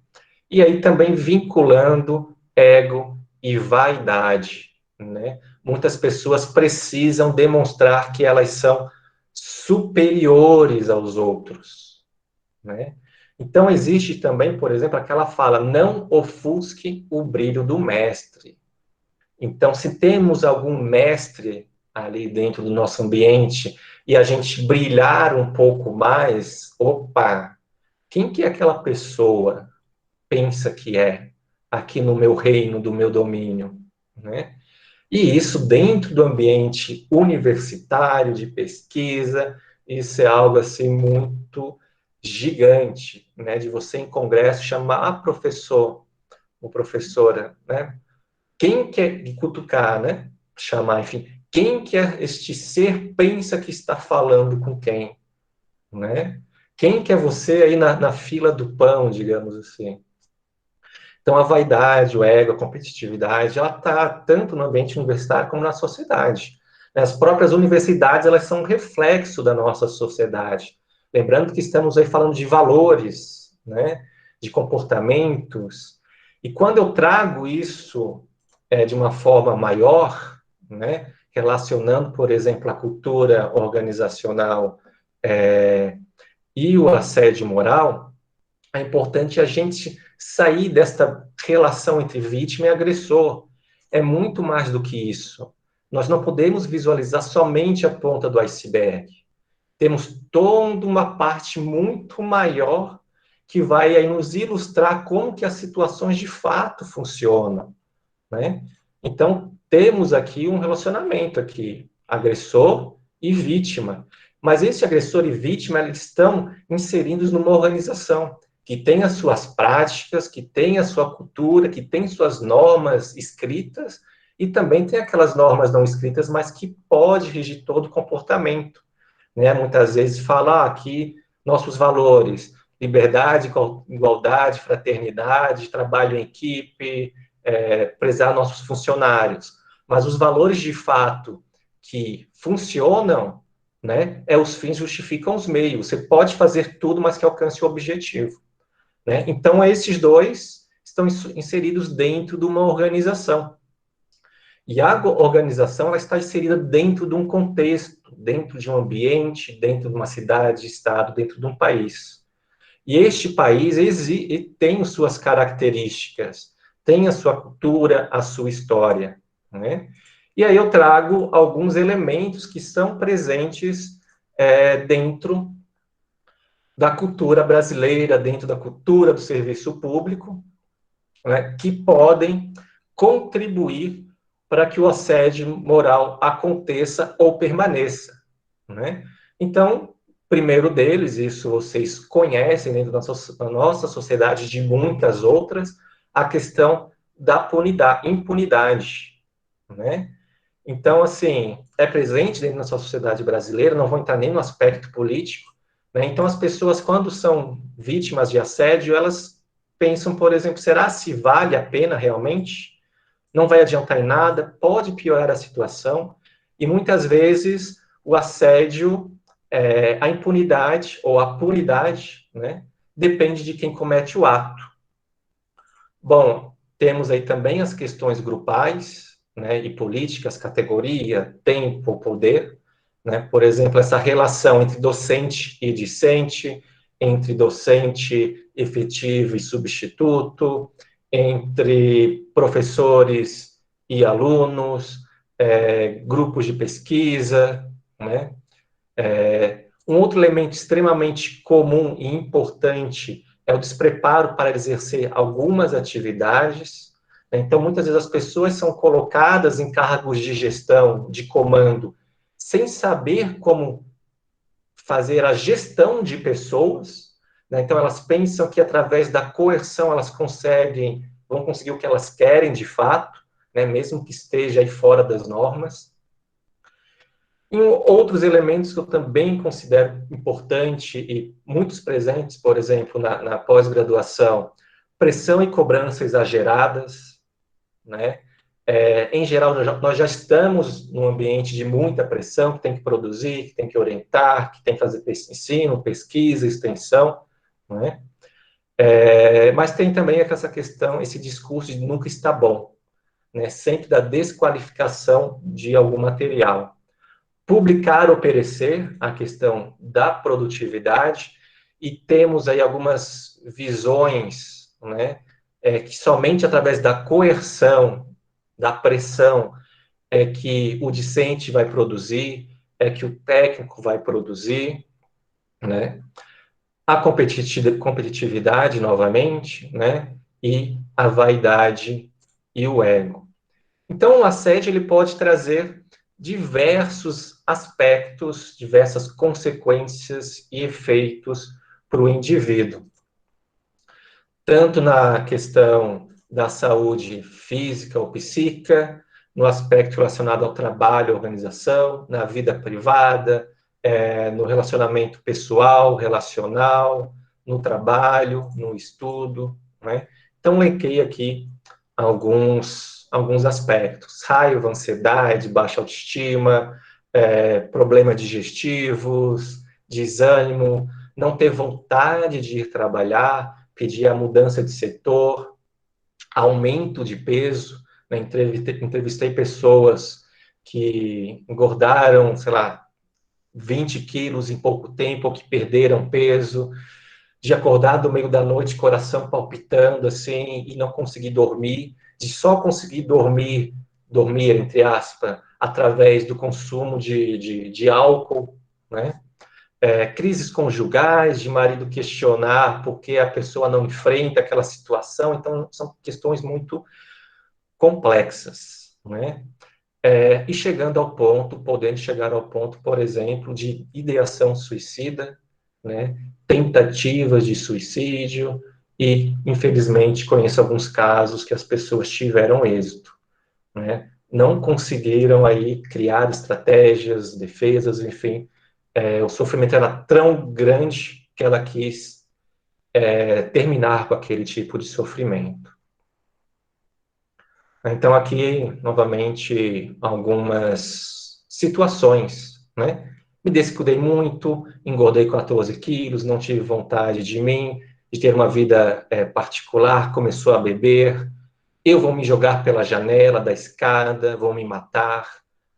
e aí também vinculando ego e vaidade, né. muitas pessoas precisam demonstrar que elas são superiores aos outros, né? Então, existe também, por exemplo, aquela fala, não ofusque o brilho do mestre. Então, se temos algum mestre ali dentro do nosso ambiente e a gente brilhar um pouco mais, opa, quem que é aquela pessoa pensa que é aqui no meu reino, do meu domínio, né? E isso dentro do ambiente universitário, de pesquisa, isso é algo assim muito gigante, né? De você em congresso chamar professor ou professora, né? Quem quer cutucar, né? Chamar, enfim, quem que este ser pensa que está falando com quem, né? Quem que é você aí na fila do pão, digamos assim? Então, a vaidade, o ego, a competitividade, ela está tanto no ambiente universitário como na sociedade. As próprias universidades, elas são um reflexo da nossa sociedade. Lembrando que estamos aí falando de valores, né, de comportamentos. E quando eu trago isso de uma forma maior, né, relacionando, por exemplo, a cultura organizacional e o assédio moral, é importante a gente sair desta relação entre vítima e agressor. É muito mais do que isso. Nós não podemos visualizar somente a ponta do iceberg. Temos toda uma parte muito maior que vai aí nos ilustrar como que as situações de fato funcionam, né? Então, temos aqui um relacionamento aqui, agressor e vítima. Mas esse agressor e vítima, eles estão inseridos numa organização que tem as suas práticas, que tem a sua cultura, que tem suas normas escritas, e também tem aquelas normas não escritas, mas que pode regir todo o comportamento, né? Muitas vezes fala aqui nossos valores, liberdade, igualdade, fraternidade, trabalho em equipe, prezar nossos funcionários. Mas os valores de fato que funcionam, né, os fins justificam os meios. Você pode fazer tudo, mas que alcance o objetivo, né? Então, esses dois estão inseridos dentro de uma organização. E a organização ela está inserida dentro de um contexto, dentro de um ambiente, dentro de uma cidade, estado, dentro de um país. E este país tem suas características, tem a sua cultura, a sua história, né? E aí eu trago alguns elementos que são presentes dentro da cultura brasileira, dentro da cultura do serviço público, né, que podem contribuir para que o assédio moral aconteça ou permaneça, né? Então, primeiro deles, isso vocês conhecem dentro da nossa sociedade, de muitas outras, a questão da impunidade, né? Então, assim, é presente dentro da nossa sociedade brasileira, não vou entrar nem no aspecto político, né? Então, as pessoas, quando são vítimas de assédio, elas pensam, por exemplo, será se vale a pena realmente? Não vai adiantar em nada, pode piorar a situação, e muitas vezes o assédio, a impunidade ou a punidade, né, depende de quem comete o ato. Bom, temos aí também as questões grupais, né, e políticas, categoria, tempo, poder, né, por exemplo, essa relação entre docente e discente, entre docente efetivo e substituto, entre professores e alunos, grupos de pesquisa, né? Um outro elemento extremamente comum e importante é o despreparo para exercer algumas atividades. Então, muitas vezes as pessoas são colocadas em cargos de gestão, de comando, sem saber como fazer a gestão de pessoas, né? Então, elas pensam que através da coerção elas vão conseguir o que elas querem de fato, né? Mesmo que esteja aí fora das normas. E outros elementos que eu também considero importante e muitos presentes, por exemplo, na pós-graduação, pressão e cobrança exageradas, né? Em geral, nós já estamos num ambiente de muita pressão, que tem que produzir, que tem que orientar, que tem que fazer ensino, pesquisa, extensão, né? Mas tem também essa questão, esse discurso de nunca está bom, né, sempre da desqualificação de algum material. Publicar ou perecer, a questão da produtividade, e temos aí algumas visões, né, que somente através da coerção, da pressão, é que o discente vai produzir, é que o técnico vai produzir, né? A competitividade, novamente, né? E a vaidade e o ego. Então, o assédio ele pode trazer diversos aspectos, diversas consequências e efeitos para o indivíduo. Tanto na questão da saúde física ou psíquica, no aspecto relacionado ao trabalho, organização, na vida privada, no relacionamento pessoal, relacional, no trabalho, no estudo, né? Então, elenquei aqui alguns aspectos: raiva, ansiedade, baixa autoestima, problemas digestivos, desânimo, não ter vontade de ir trabalhar, pedir a mudança de setor, aumento de peso, né? Entrevistei pessoas que engordaram, sei lá, 20 quilos em pouco tempo, ou que perderam peso, de acordar no meio da noite, coração palpitando, assim, e não conseguir dormir, de só conseguir dormir, entre aspas, através do consumo de álcool, né? Crises conjugais, de marido questionar por que a pessoa não enfrenta aquela situação. Então, são questões muito complexas, né? E chegando ao ponto, podendo chegar ao ponto, por exemplo, de ideação suicida, né? Tentativas de suicídio, e, infelizmente, conheço alguns casos que as pessoas tiveram êxito, né? Não conseguiram aí criar estratégias, defesas, enfim, o sofrimento era tão grande que ela quis terminar com aquele tipo de sofrimento. Então, aqui, novamente, algumas situações, né? Me descuidei muito, engordei 14 quilos, não tive vontade de mim, de ter uma vida particular, começou a beber, eu vou me jogar pela janela da escada, vou me matar,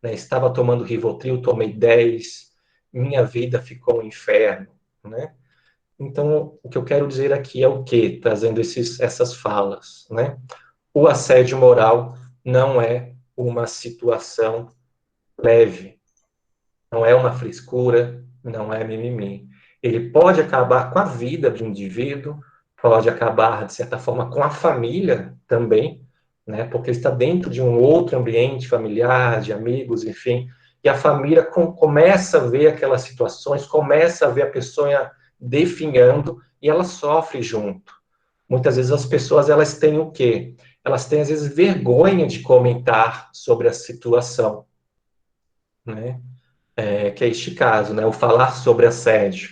né? Estava tomando Rivotril, tomei 10, minha vida ficou um inferno, né? Então, o que eu quero dizer aqui é o quê? Trazendo essas falas, né? O assédio moral não é uma situação leve, não é uma frescura, não é mimimi. Ele pode acabar com a vida do indivíduo, pode acabar, de certa forma, com a família também, né? Porque ele está dentro de um outro ambiente familiar, de amigos, enfim, e a família começa a ver aquelas situações, começa a ver a pessoa definhando e ela sofre junto. Muitas vezes as pessoas, elas têm o quê? Elas têm, às vezes, vergonha de comentar sobre a situação, né? Que é este caso, né? O falar sobre assédio.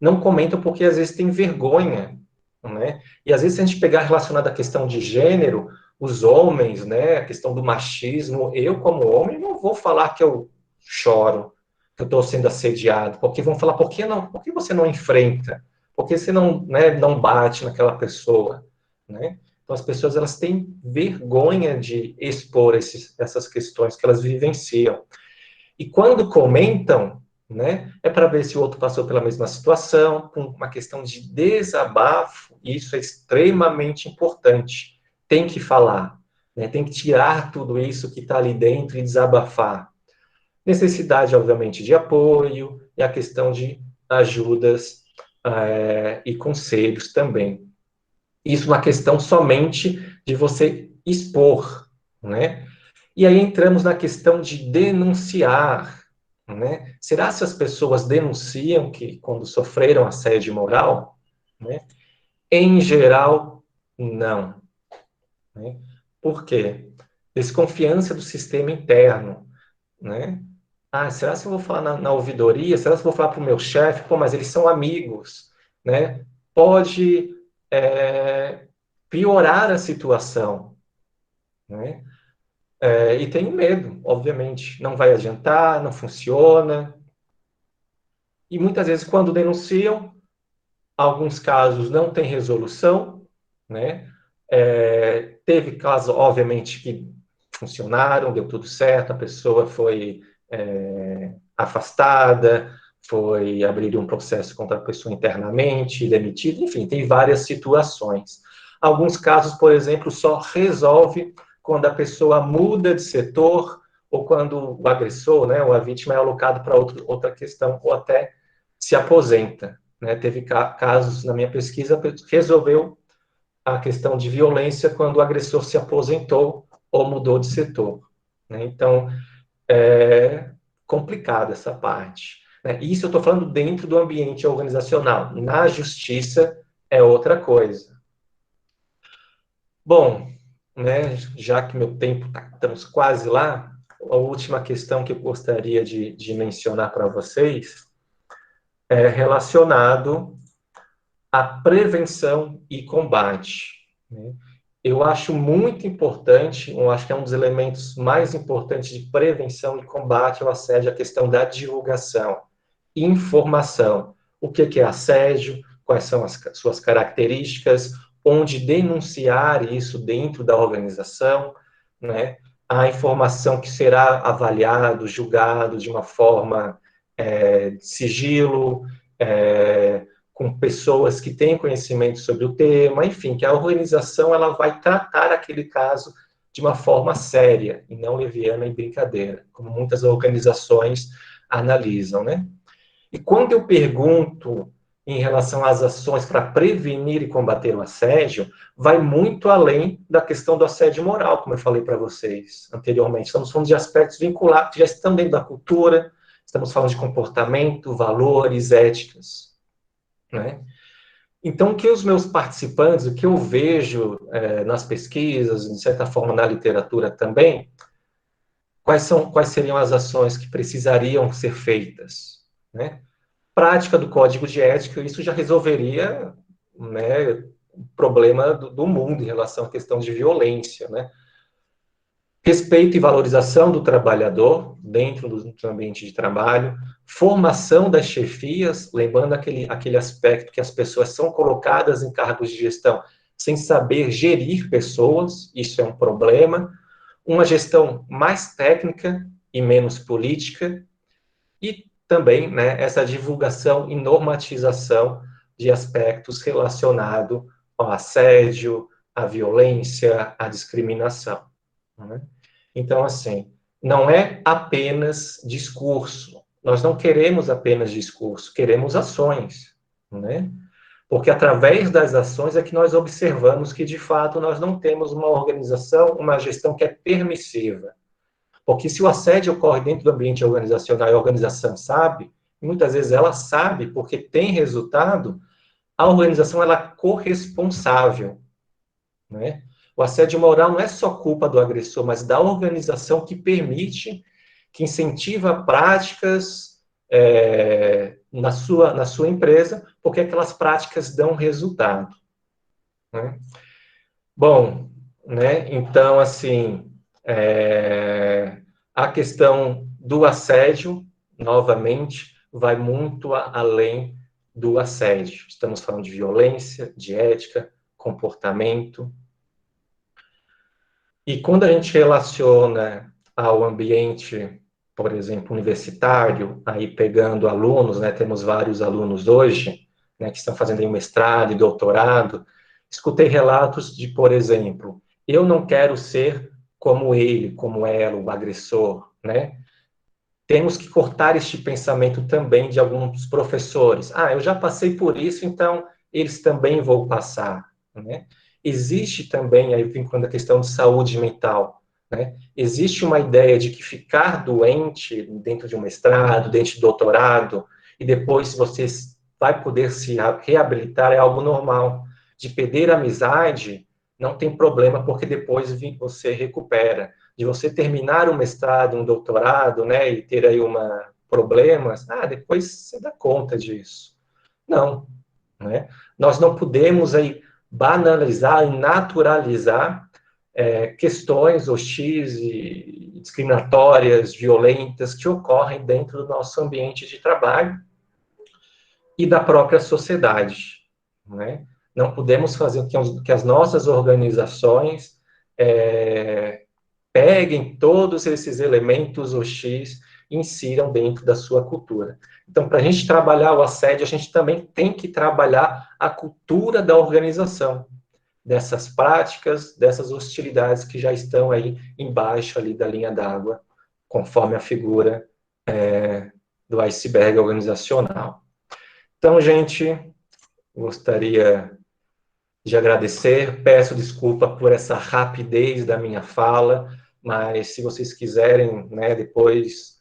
Não comentam porque, às vezes, tem vergonha, né? E, às vezes, se a gente pegar relacionado à questão de gênero, os homens, né? A questão do machismo, eu, como homem, não vou falar que eu choro, que eu estou sendo assediado, porque vão falar, por que você não enfrenta? Por que você não, né, não bate naquela pessoa, né? Então, as pessoas, elas têm vergonha de expor essas questões que elas vivenciam. E quando comentam, né, é para ver se o outro passou pela mesma situação, com uma questão de desabafo, e isso é extremamente importante. Tem que falar, né, tem que tirar tudo isso que está ali dentro e desabafar. Necessidade, obviamente, de apoio, e a questão de ajudas e conselhos também. Isso é uma questão somente de você expor, né? E aí entramos na questão de denunciar, né? Será se as pessoas denunciam que quando sofreram assédio moral, né? Em geral, não, né? Por quê? Desconfiança do sistema interno, né? Ah, será se eu vou falar na ouvidoria? Será se eu vou falar para o meu chefe? Pô, mas eles são amigos, né? Pode piorar a situação, né? E tenho medo, obviamente. Não vai adiantar, não funciona. E muitas vezes, quando denunciam, alguns casos não têm resolução, né? Teve caso, obviamente, que funcionaram, deu tudo certo, a pessoa foi afastada, foi abrir um processo contra a pessoa internamente, demitida, enfim, tem várias situações. Alguns casos, por exemplo, só resolve quando a pessoa muda de setor ou quando o agressor, né, ou a vítima é alocado para outra questão, ou até se aposenta. Né? Teve casos, na minha pesquisa, resolveu a questão de violência quando o agressor se aposentou ou mudou de setor. Né? Então, é complicada essa parte. Né? Isso eu estou falando dentro do ambiente organizacional. Na justiça é outra coisa. Bom, né, já que meu tempo estamos quase lá, a última questão que eu gostaria de mencionar para vocês é relacionado à prevenção e combate. Né? Eu acho muito importante, eu acho que é um dos elementos mais importantes de prevenção e combate ao assédio, a questão da divulgação, informação. O que é assédio, quais são as suas características, onde denunciar isso dentro da organização, né? A informação que será avaliado, julgado de uma forma de sigilo, com pessoas que têm conhecimento sobre o tema, enfim, que a organização ela vai tratar aquele caso de uma forma séria e não leviana e brincadeira, como muitas organizações analisam, né? E quando eu pergunto em relação às ações para prevenir e combater o assédio, vai muito além da questão do assédio moral, como eu falei para vocês anteriormente. Estamos falando de aspectos vinculados que já estão dentro da cultura, estamos falando de comportamento, valores, éticas, né? Então, o que os meus participantes, o que eu vejo nas pesquisas, de certa forma na literatura também, quais seriam as ações que precisariam ser feitas, né? Prática do código de ética, isso já resolveria, né, o problema do mundo em relação à questão de violência, né? Respeito e valorização do trabalhador dentro do ambiente de trabalho, formação das chefias, lembrando aquele aspecto que as pessoas são colocadas em cargos de gestão sem saber gerir pessoas, isso é um problema, uma gestão mais técnica e menos política, e também, né, essa divulgação e normatização de aspectos relacionados ao assédio, à violência, à discriminação. Né? Então, assim, não é apenas discurso. Nós não queremos apenas discurso, queremos ações, né? Porque através das ações é que nós observamos que, de fato, nós não temos uma organização, uma gestão que é permissiva. Porque se o assédio ocorre dentro do ambiente organizacional e a organização sabe, muitas vezes ela sabe porque tem resultado, a organização ela é corresponsável, né? O assédio moral não é só culpa do agressor, mas da organização que permite, que incentiva práticas na sua empresa, porque aquelas práticas dão resultado. Né? Bom, né, então, assim, a questão do assédio, novamente, vai muito além do assédio. Estamos falando de violência, de ética, comportamento. E quando a gente relaciona ao ambiente, por exemplo, universitário, aí pegando alunos, né, temos vários alunos hoje, né, que estão fazendo mestrado e doutorado, escutei relatos de, por exemplo, eu não quero ser como ele, como ela, o agressor, né? Temos que cortar este pensamento também de alguns professores. Ah, eu já passei por isso, então eles também vão passar, né? Existe também, aí vinculando a questão de saúde mental, né? Existe uma ideia de que ficar doente dentro de um mestrado, dentro de doutorado, e depois você vai poder se reabilitar é algo normal. De perder a amizade, não tem problema, porque depois você recupera. De você terminar um mestrado, um doutorado, né, e ter aí problemas, depois você dá conta disso. Não, né? Nós não podemos aí banalizar e naturalizar questões hostis e discriminatórias, violentas, que ocorrem dentro do nosso ambiente de trabalho e da própria sociedade, né? Não podemos fazer que as nossas organizações peguem todos esses elementos hostis e insiram dentro da sua cultura. Então, para a gente trabalhar o assédio, a gente também tem que trabalhar a cultura da organização, dessas práticas, dessas hostilidades que já estão aí embaixo ali da linha d'água, conforme a figura do iceberg organizacional. Então, gente, gostaria de agradecer, peço desculpa por essa rapidez da minha fala, mas se vocês quiserem, né, depois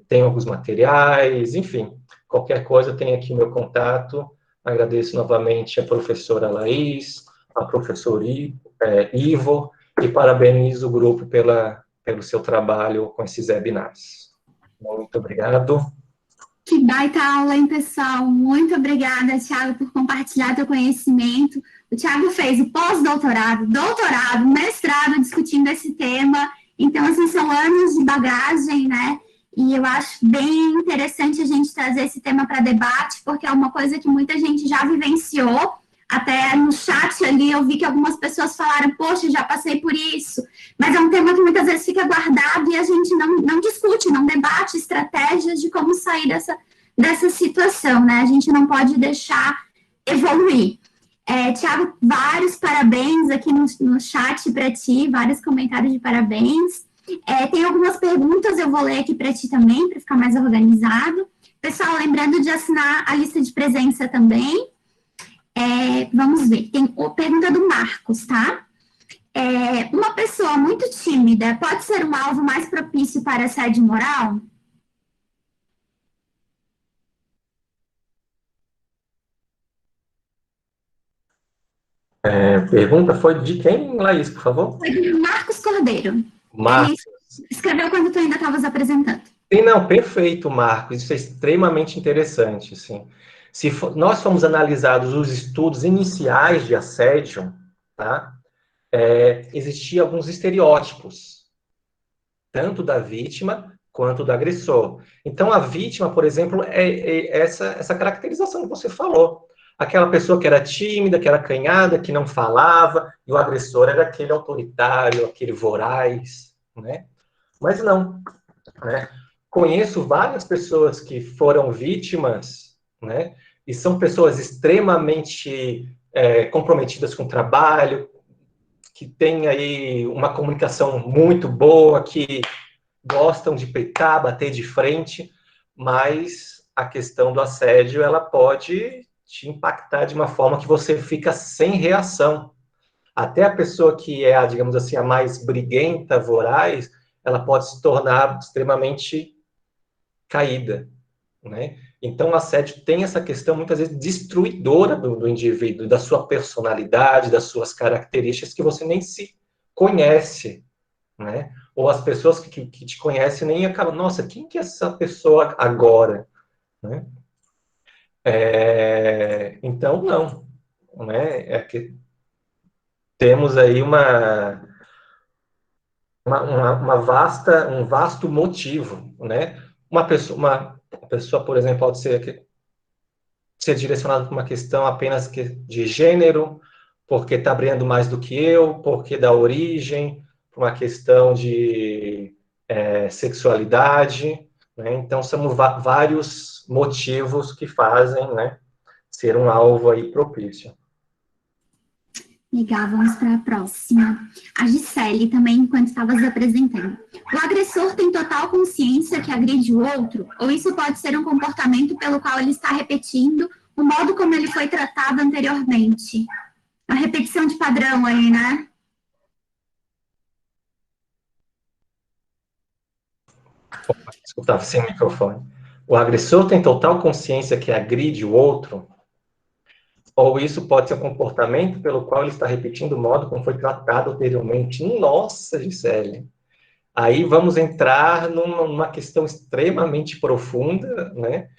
tem alguns materiais, enfim, qualquer coisa tem aqui meu contato. Agradeço novamente a professora Laís, a professor Ivo, e parabenizo o grupo pelo seu trabalho com esses webinars. Muito obrigado. Que baita aula, hein, pessoal? Muito obrigada, Thiago, por compartilhar teu conhecimento. O Thiago fez o pós-doutorado, doutorado, mestrado discutindo esse tema. Então, assim, são anos de bagagem, né? E eu acho bem interessante a gente trazer esse tema para debate, porque é uma coisa que muita gente já vivenciou. Até no chat ali eu vi que algumas pessoas falaram, poxa, já passei por isso. Mas é um tema que muitas vezes fica guardado e a gente não discute, não debate estratégias de como sair dessa situação, né? A gente não pode deixar evoluir. Thiago, vários parabéns aqui no chat para ti, vários comentários de parabéns. Tem algumas perguntas, eu vou ler aqui para ti também, para ficar mais organizado. Pessoal, lembrando de assinar a lista de presença também. Vamos ver, tem a pergunta do Marcos, tá? Uma pessoa muito tímida pode ser um alvo mais propício para assédio moral? Pergunta foi de quem, Laís, por favor? Foi do Marcos Cordeiro. Marcos. Ele escreveu quando tu ainda estavas apresentando. Sim, não, perfeito, Marcos. Isso é extremamente interessante, sim. Se nós formos analisados os estudos iniciais de assédio, tá? Existiam alguns estereótipos, tanto da vítima quanto do agressor. Então, a vítima, por exemplo, essa caracterização que você falou. Aquela pessoa que era tímida, que era acanhada, que não falava, e o agressor era aquele autoritário, aquele voraz, né? Mas não, né? Conheço várias pessoas que foram vítimas, né? E são pessoas extremamente comprometidas com o trabalho, que têm aí uma comunicação muito boa, que gostam de peitar, bater de frente, mas a questão do assédio, ela pode te impactar de uma forma que você fica sem reação. Até a pessoa que é, digamos assim, a mais briguenta, voraz, ela pode se tornar extremamente caída, né? Então, o assédio tem essa questão, muitas vezes, destruidora do indivíduo, da sua personalidade, das suas características, que você nem se conhece, né? Ou as pessoas que te conhecem nem acabam, nossa, quem que é essa pessoa agora, né? Então, não, né? Que temos aí um vasto motivo, né? Uma pessoa, por exemplo, pode ser direcionada para uma questão apenas de gênero, porque está abrindo mais do que eu, porque da origem, por uma questão de sexualidade, né? Então, são vários motivos que fazem, né, ser um alvo aí propício. Legal, vamos para a próxima. A Gisele também, enquanto estavas apresentando. O agressor tem total consciência que agride o outro? Ou isso pode ser um comportamento pelo qual ele está repetindo o modo como ele foi tratado anteriormente? A repetição de padrão aí, né? Estava sem microfone. O agressor tem total consciência que agride o outro? Ou isso pode ser um comportamento pelo qual ele está repetindo o modo como foi tratado anteriormente? Nossa, Gisele. Aí vamos entrar numa questão extremamente profunda, né?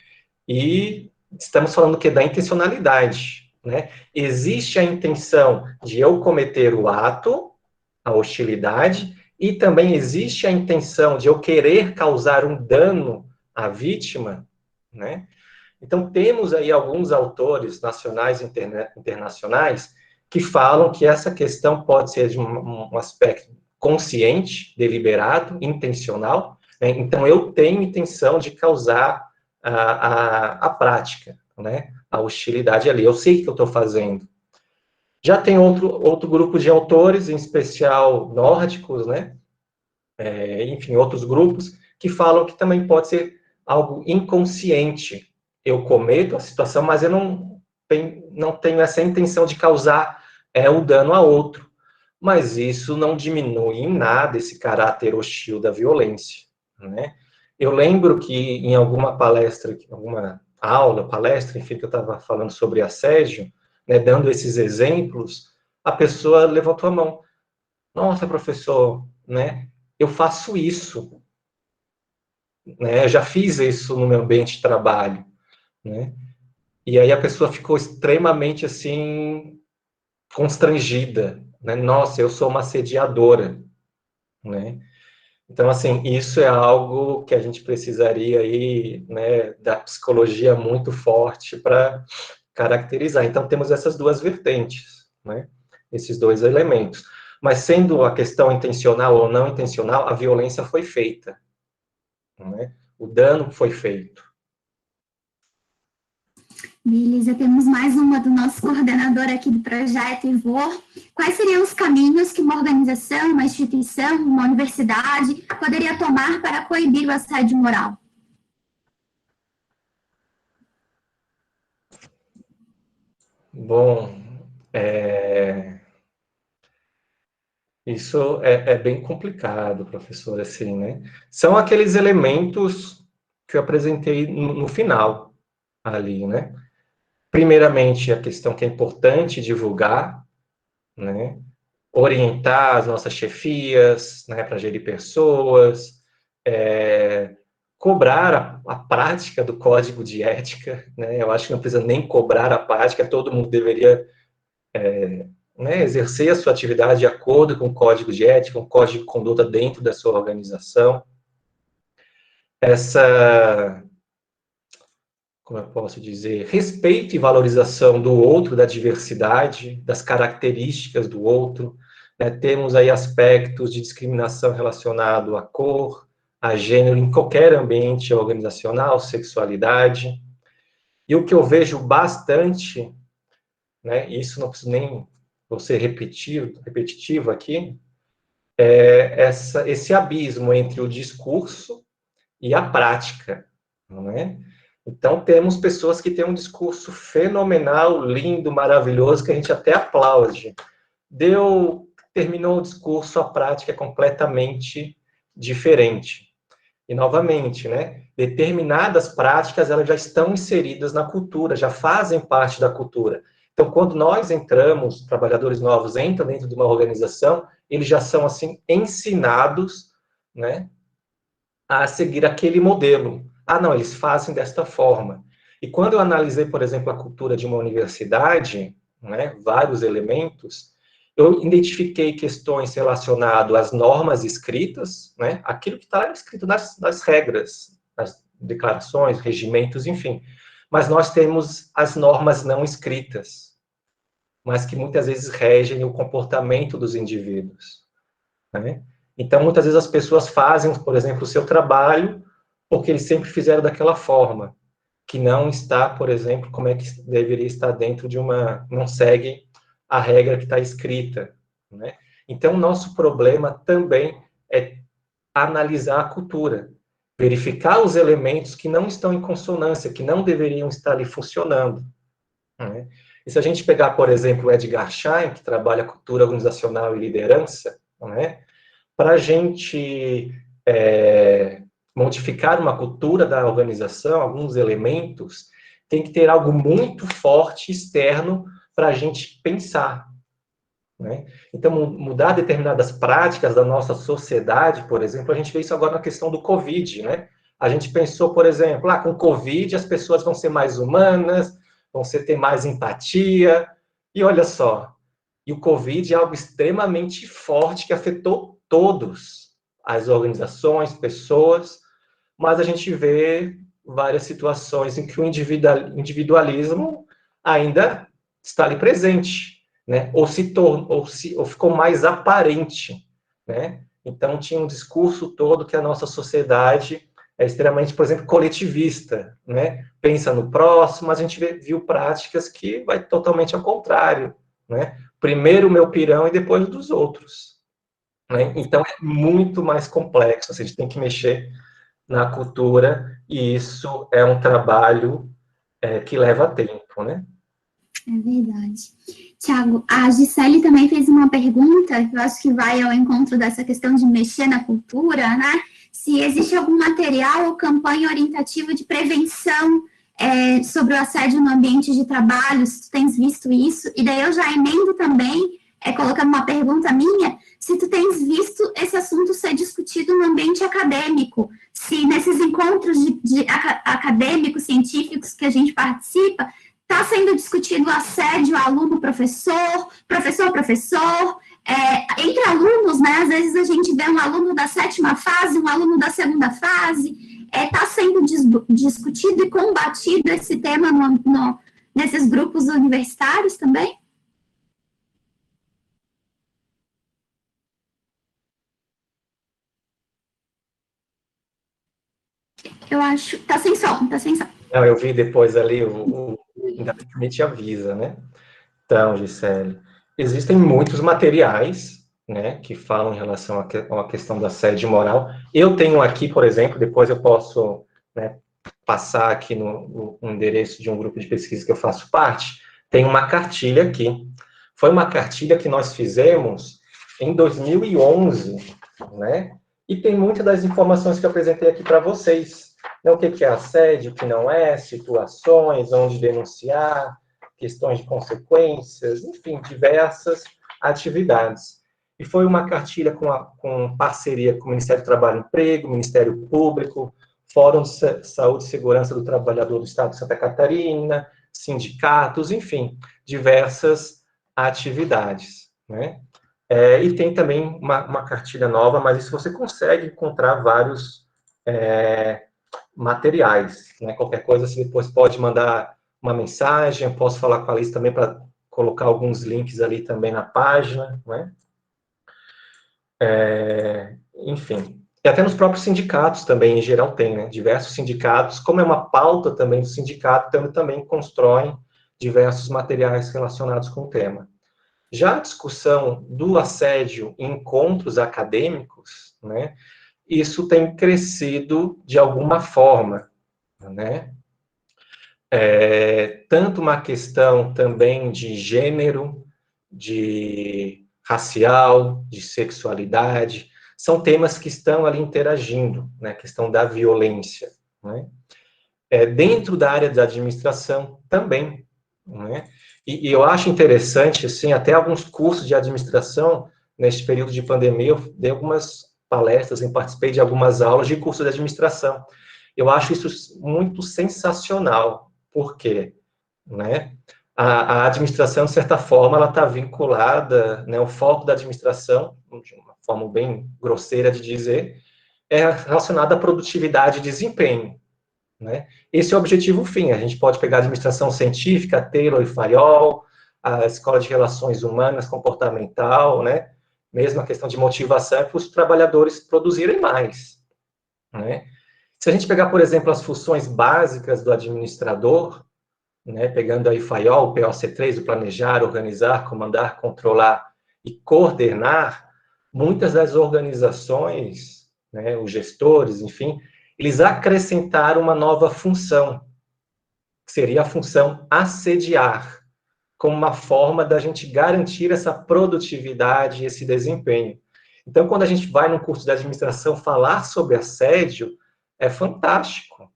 E estamos falando que da intencionalidade, né? Existe a intenção de eu cometer o ato, a hostilidade, e também existe a intenção de eu querer causar um dano à vítima, né? Então, temos aí alguns autores nacionais e internacionais que falam que essa questão pode ser de um aspecto consciente, deliberado, intencional, né? Então, eu tenho intenção de causar a prática, né? A hostilidade ali. Eu sei o que eu estou fazendo. Já tem outro grupo de autores, em especial nórdicos, né? Enfim, outros grupos, que falam que também pode ser algo inconsciente. Eu cometo a situação, mas eu não tenho essa intenção de causar o dano a outro. Mas isso não diminui em nada esse caráter hostil da violência, né? Eu lembro que em alguma palestra, alguma aula, palestra, enfim, que eu estava falando sobre assédio, né, dando esses exemplos, a pessoa levantou a mão. Nossa, professor, né? Eu faço isso, né? Eu já fiz isso no meu ambiente de trabalho, né? E aí a pessoa ficou extremamente assim constrangida, né? Nossa, eu sou uma assediadora, né? Então, assim, isso é algo que a gente precisaria aí, né, da psicologia muito forte para caracterizar. Então, temos essas duas vertentes, né? Esses dois elementos. Mas sendo a questão intencional ou não intencional, a violência foi feita, né? O dano foi feito. Beleza, temos mais uma do nosso coordenador aqui do projeto, Ivor. Quais seriam os caminhos que uma organização, uma instituição, uma universidade poderia tomar para coibir o assédio moral? Bom, isso é bem complicado, professor, assim, né? São aqueles elementos que eu apresentei no final ali, né? Primeiramente, a questão que é importante divulgar, né? Orientar as nossas chefias, né, para gerir pessoas, cobrar a prática do código de ética, né? Eu acho que não precisa nem cobrar a prática, todo mundo deveria né, exercer a sua atividade de acordo com o código de ética, um código de conduta dentro da sua organização. Essa, como eu posso dizer, respeito e valorização do outro, da diversidade, das características do outro. Né? Temos aí aspectos de discriminação relacionado à cor, a gênero, em qualquer ambiente organizacional, sexualidade. E o que eu vejo bastante, né, isso não preciso nem você repetitivo aqui, esse abismo entre o discurso e a prática, não é? Então, temos pessoas que têm um discurso fenomenal, lindo, maravilhoso, que a gente até aplaude. Terminou o discurso, a prática é completamente diferente. E, novamente, né, determinadas práticas, elas já estão inseridas na cultura, já fazem parte da cultura. Então, quando nós entramos, trabalhadores novos entram dentro de uma organização, eles já são, assim, ensinados, né, a seguir aquele modelo. Ah, não, eles fazem desta forma. E quando eu analisei, por exemplo, a cultura de uma universidade, né, vários elementos, eu identifiquei questões relacionadas às normas escritas, né, aquilo que está escrito nas regras, nas declarações, regimentos, enfim. Mas nós temos as normas não escritas, mas que muitas vezes regem o comportamento dos indivíduos, né? Então, muitas vezes as pessoas fazem, por exemplo, o seu trabalho porque eles sempre fizeram daquela forma, que não está, por exemplo, como é que deveria estar dentro de uma... não segue a regra que está escrita, né? Então, nosso problema também é analisar a cultura, verificar os elementos que não estão em consonância, que não deveriam estar ali funcionando, né? E se a gente pegar, por exemplo, o Edgar Schein, que trabalha cultura organizacional e liderança, né? Para a gente modificar uma cultura da organização, alguns elementos, tem que ter algo muito forte externo para a gente pensar, né? Então, mudar determinadas práticas da nossa sociedade, por exemplo, a gente vê isso agora na questão do Covid, né? A gente pensou, por exemplo, com o Covid as pessoas vão ser mais humanas, ter mais empatia, e olha só, e o Covid é algo extremamente forte que afetou todos, as organizações, pessoas, mas a gente vê várias situações em que o individualismo ainda está ali presente, né? Ou ficou mais aparente, né? Então, tinha um discurso todo que a nossa sociedade é extremamente, por exemplo, coletivista, né? Pensa no próximo, a gente viu práticas que vai totalmente ao contrário, né? Primeiro o meu pirão e depois dos outros, né? Então, é muito mais complexo, a gente tem que mexer na cultura, e isso é um trabalho que leva tempo, né? É verdade. Tiago, a Gisele também fez uma pergunta, que eu acho que vai ao encontro dessa questão de mexer na cultura, né? Se existe algum material ou campanha orientativa de prevenção sobre o assédio no ambiente de trabalho, se tu tens visto isso, e daí eu já emendo também, colocando uma pergunta minha, se tu tens visto esse assunto ser discutido no ambiente acadêmico, se nesses encontros acadêmicos, científicos que a gente participa, está sendo discutido assédio aluno-professor, professor-professor, entre alunos, né? Às vezes a gente vê um aluno da 7ª fase, um aluno da 2ª fase, está sendo discutido e combatido esse tema nesses grupos universitários também? Eu acho. Tá sem som, tá sem som. Não, eu vi depois ali, ainda bem que me te avisa, né? Então, Gisele, existem muitos materiais, né, que falam em relação à questão da assédio moral. Eu tenho aqui, por exemplo, depois eu posso, né, passar aqui no endereço de um grupo de pesquisa que eu faço parte, tem uma cartilha aqui. Foi uma cartilha que nós fizemos em 2011, né? E tem muitas das informações que eu apresentei aqui para vocês. Né, o que é assédio, o que não é, situações, onde denunciar, questões de consequências, enfim, diversas atividades. E foi uma cartilha com parceria com o Ministério do Trabalho e Emprego, Ministério Público, Fórum de Saúde e Segurança do Trabalhador do Estado de Santa Catarina, sindicatos, enfim, diversas atividades, né? E tem também uma cartilha nova, mas isso você consegue encontrar vários materiais, né? Qualquer coisa você depois pode mandar uma mensagem, eu posso falar com a Alice também para colocar alguns links ali também na página, né? Enfim, e até nos próprios sindicatos também, em geral, tem, né? Diversos sindicatos, como é uma pauta também do sindicato, então também constroem diversos materiais relacionados com o tema. Já a discussão do assédio em encontros acadêmicos, né? Isso tem crescido de alguma forma, né? Tanto uma questão também de gênero, de racial, de sexualidade, são temas que estão ali interagindo, né? A questão da violência, né? Dentro da área da administração também, né? E eu acho interessante, assim, até alguns cursos de administração, neste período de pandemia, eu dei algumas palestras, participei de algumas aulas de curso de administração. Eu acho isso muito sensacional. Por quê? Né? A administração, de certa forma, ela está vinculada, né, o foco da administração, de uma forma bem grosseira de dizer, é relacionado à produtividade e desempenho. Né? Esse é o objetivo fim. A gente pode pegar a administração científica, Taylor e Fayol, a escola de relações humanas, comportamental, né? Mesmo a questão de motivação é para os trabalhadores produzirem mais. Né? Se a gente pegar, por exemplo, as funções básicas do administrador, né, pegando aí Fayol, o POC3, o planejar, organizar, comandar, controlar e coordenar, muitas das organizações, né, os gestores, enfim, eles acrescentaram uma nova função, que seria a função assediar, como uma forma da gente garantir essa produtividade, esse desempenho. Então, quando a gente vai num curso de administração falar sobre assédio, é fantástico,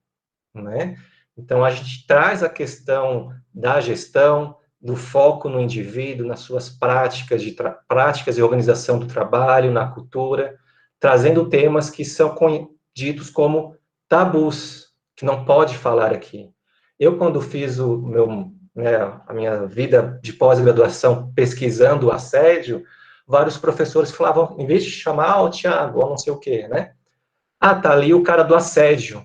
né? Então, a gente traz a questão da gestão, do foco no indivíduo, nas suas práticas de organização do trabalho, na cultura, trazendo temas que são ditos como tabus, que não pode falar aqui. Eu, quando fiz a minha vida de pós-graduação pesquisando o assédio, vários professores falavam, em vez de chamar o Tiago, ou não sei o quê, né? Tá ali o cara do assédio,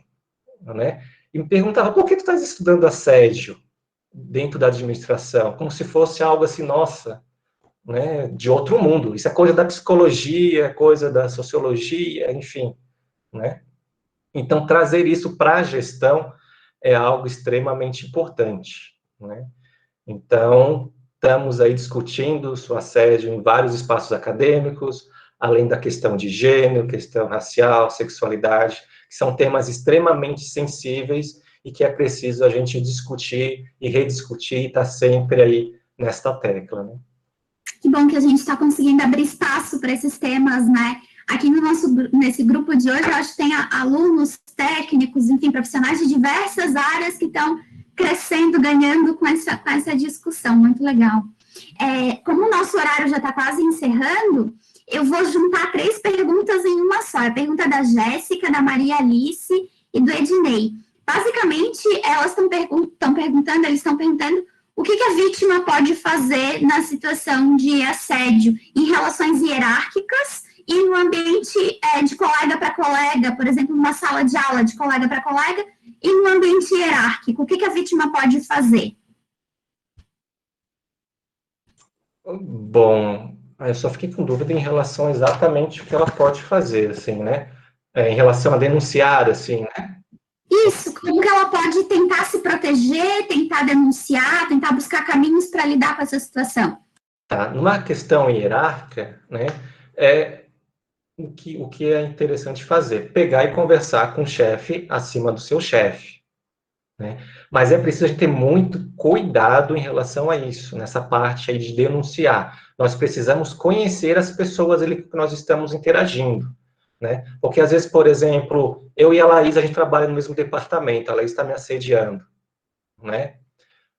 né? E me perguntava, por que tu estás estudando assédio dentro da administração? Como se fosse algo assim, nossa, né, de outro mundo. Isso é coisa da psicologia, coisa da sociologia, enfim, né? Então, trazer isso para a gestão é algo extremamente importante, né? Então, estamos aí discutindo o assédio em vários espaços acadêmicos, além da questão de gênero, questão racial, sexualidade, que são temas extremamente sensíveis e que é preciso a gente discutir e rediscutir e estar sempre aí nesta tecla, né? Que bom que a gente está conseguindo abrir espaço para esses temas, né? Aqui nesse grupo de hoje, eu acho que tem alunos, técnicos, enfim, profissionais de diversas áreas que estão crescendo, ganhando com essa discussão, muito legal. Como o nosso horário já está quase encerrando, eu vou juntar 3 perguntas em uma só. A pergunta da Jéssica, da Maria Alice e do Ednei. Basicamente, elas estão perguntando o que a vítima pode fazer na situação de assédio em relações hierárquicas e no ambiente de colega para colega, por exemplo, numa sala de aula de colega para colega, e no ambiente hierárquico, o que a vítima pode fazer? Bom, eu só fiquei com dúvida em relação exatamente o que ela pode fazer, assim, né? Em relação a denunciar, assim, né? Isso, como que ela pode tentar se proteger, tentar denunciar, tentar buscar caminhos para lidar com essa situação? Tá, numa questão hierárquica, né, é o que é interessante fazer? Pegar e conversar com o chefe acima do seu chefe, né? Mas é preciso a gente ter muito cuidado em relação a isso, nessa parte aí de denunciar. Nós precisamos conhecer as pessoas ali que nós estamos interagindo, né? Porque às vezes, por exemplo, eu e a Laís, a gente trabalha no mesmo departamento, a Laís está me assediando, né?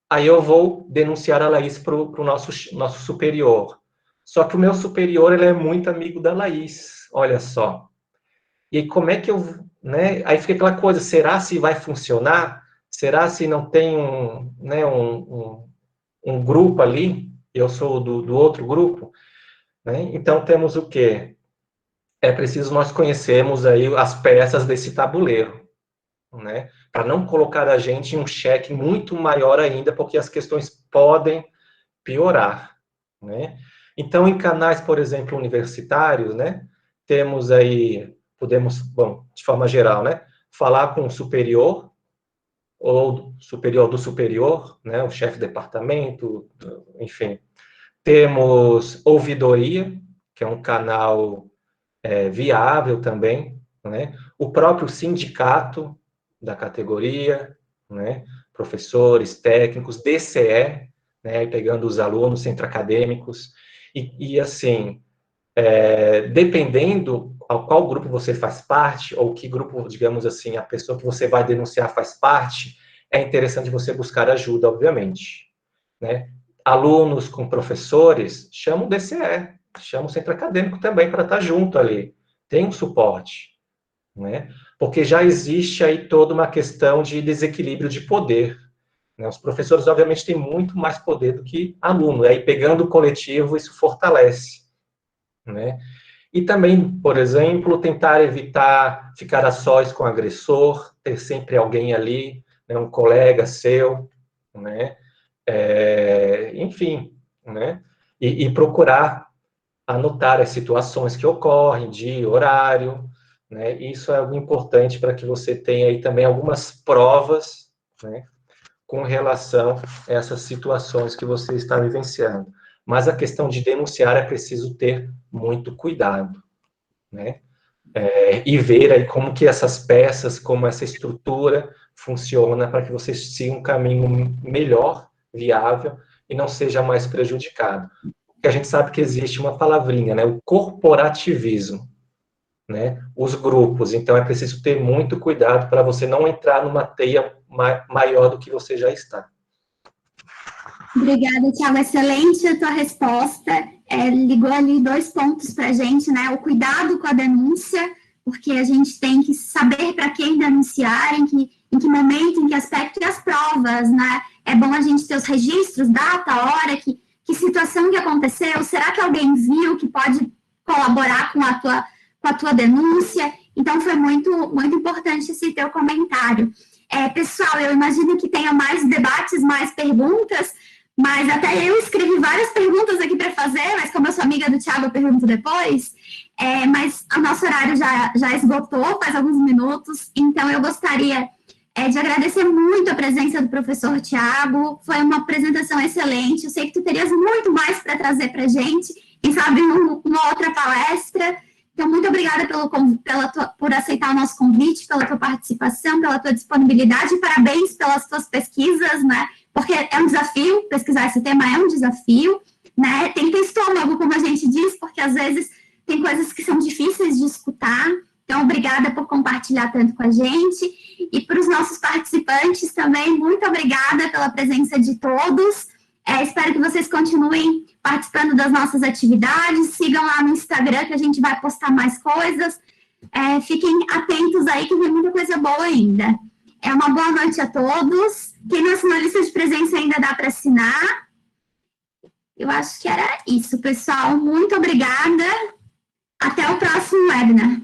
Aí eu vou denunciar a Laís para o nosso superior. Só que o meu superior, ele é muito amigo da Laís, olha só. E aí, como é que eu, né? Aí fica aquela coisa, será se vai funcionar? Será se não tem um grupo ali? Eu sou do outro grupo, né? Então temos o quê? É preciso nós conhecermos aí as peças desse tabuleiro, né? Para não colocar a gente em um cheque muito maior ainda, porque as questões podem piorar, né? Então, em canais, por exemplo, universitários, né? Temos aí, podemos, bom, de forma geral, né? Falar com o superior, ou superior do superior, né? O chefe de departamento, enfim. Temos ouvidoria, que é um canal viável também, né? O próprio sindicato da categoria, né? Professores, técnicos, DCE, né? Pegando os alunos, centros acadêmicos, e assim, dependendo ao qual grupo você faz parte, ou que grupo, digamos assim, a pessoa que você vai denunciar faz parte, é interessante você buscar ajuda, obviamente, né? Alunos com professores, chama o DCE, chama o centro acadêmico também para estar junto ali. Tem um suporte, né? Porque já existe aí toda uma questão de desequilíbrio de poder, né? Os professores, obviamente, têm muito mais poder do que aluno, e aí pegando o coletivo, isso fortalece, né? E também, por exemplo, tentar evitar ficar a sós com o agressor, ter sempre alguém ali, né? Um colega seu, né? Enfim, né? E procurar anotar as situações que ocorrem, dia, horário, né? Isso é algo importante para que você tenha aí também algumas provas, né? Com relação a essas situações que você está vivenciando. Mas a questão de denunciar é preciso ter muito cuidado, né? E ver aí como que essas peças, como essa estrutura funciona para que você siga um caminho melhor, viável, e não seja mais prejudicado. Porque a gente sabe que existe uma palavrinha, né? O corporativismo, né? Os grupos. Então, é preciso ter muito cuidado para você não entrar numa teia maior do que você já está. Obrigada, Thiago. Excelente a tua resposta. Ligou ali 2 pontos para a gente, né? O cuidado com a denúncia, porque a gente tem que saber para quem denunciar, em que momento, em que aspecto, e as provas, né? É bom a gente ter os registros, data, hora, que situação que aconteceu, será que alguém viu que pode colaborar com a tua denúncia? Então, foi muito, muito importante esse teu comentário. Pessoal, eu imagino que tenha mais debates, mais perguntas, Mas até eu escrevi várias perguntas aqui para fazer, mas como eu sou amiga do Thiago, eu pergunto depois. Mas o nosso horário já esgotou faz alguns minutos, então eu gostaria de agradecer muito a presença do professor Thiago. Foi uma apresentação excelente. Eu sei que tu terias muito mais para trazer para a gente, quem sabe uma outra palestra. Então, muito obrigada por aceitar o nosso convite, pela tua participação, pela tua disponibilidade, e parabéns pelas tuas pesquisas, né? Porque é um desafio, pesquisar esse tema é um desafio, né? Tem que ter estômago, como a gente diz, porque às vezes tem coisas que são difíceis de escutar. Então, obrigada por compartilhar tanto com a gente. E para os nossos participantes também, muito obrigada pela presença de todos. Espero que vocês continuem participando das nossas atividades, sigam lá no Instagram que a gente vai postar mais coisas. Fiquem atentos aí que vem muita coisa boa ainda. Uma boa noite a todos. Quem não assinou a lista de presença ainda dá para assinar. Eu acho que era isso, pessoal. Muito obrigada. Até o próximo webinar.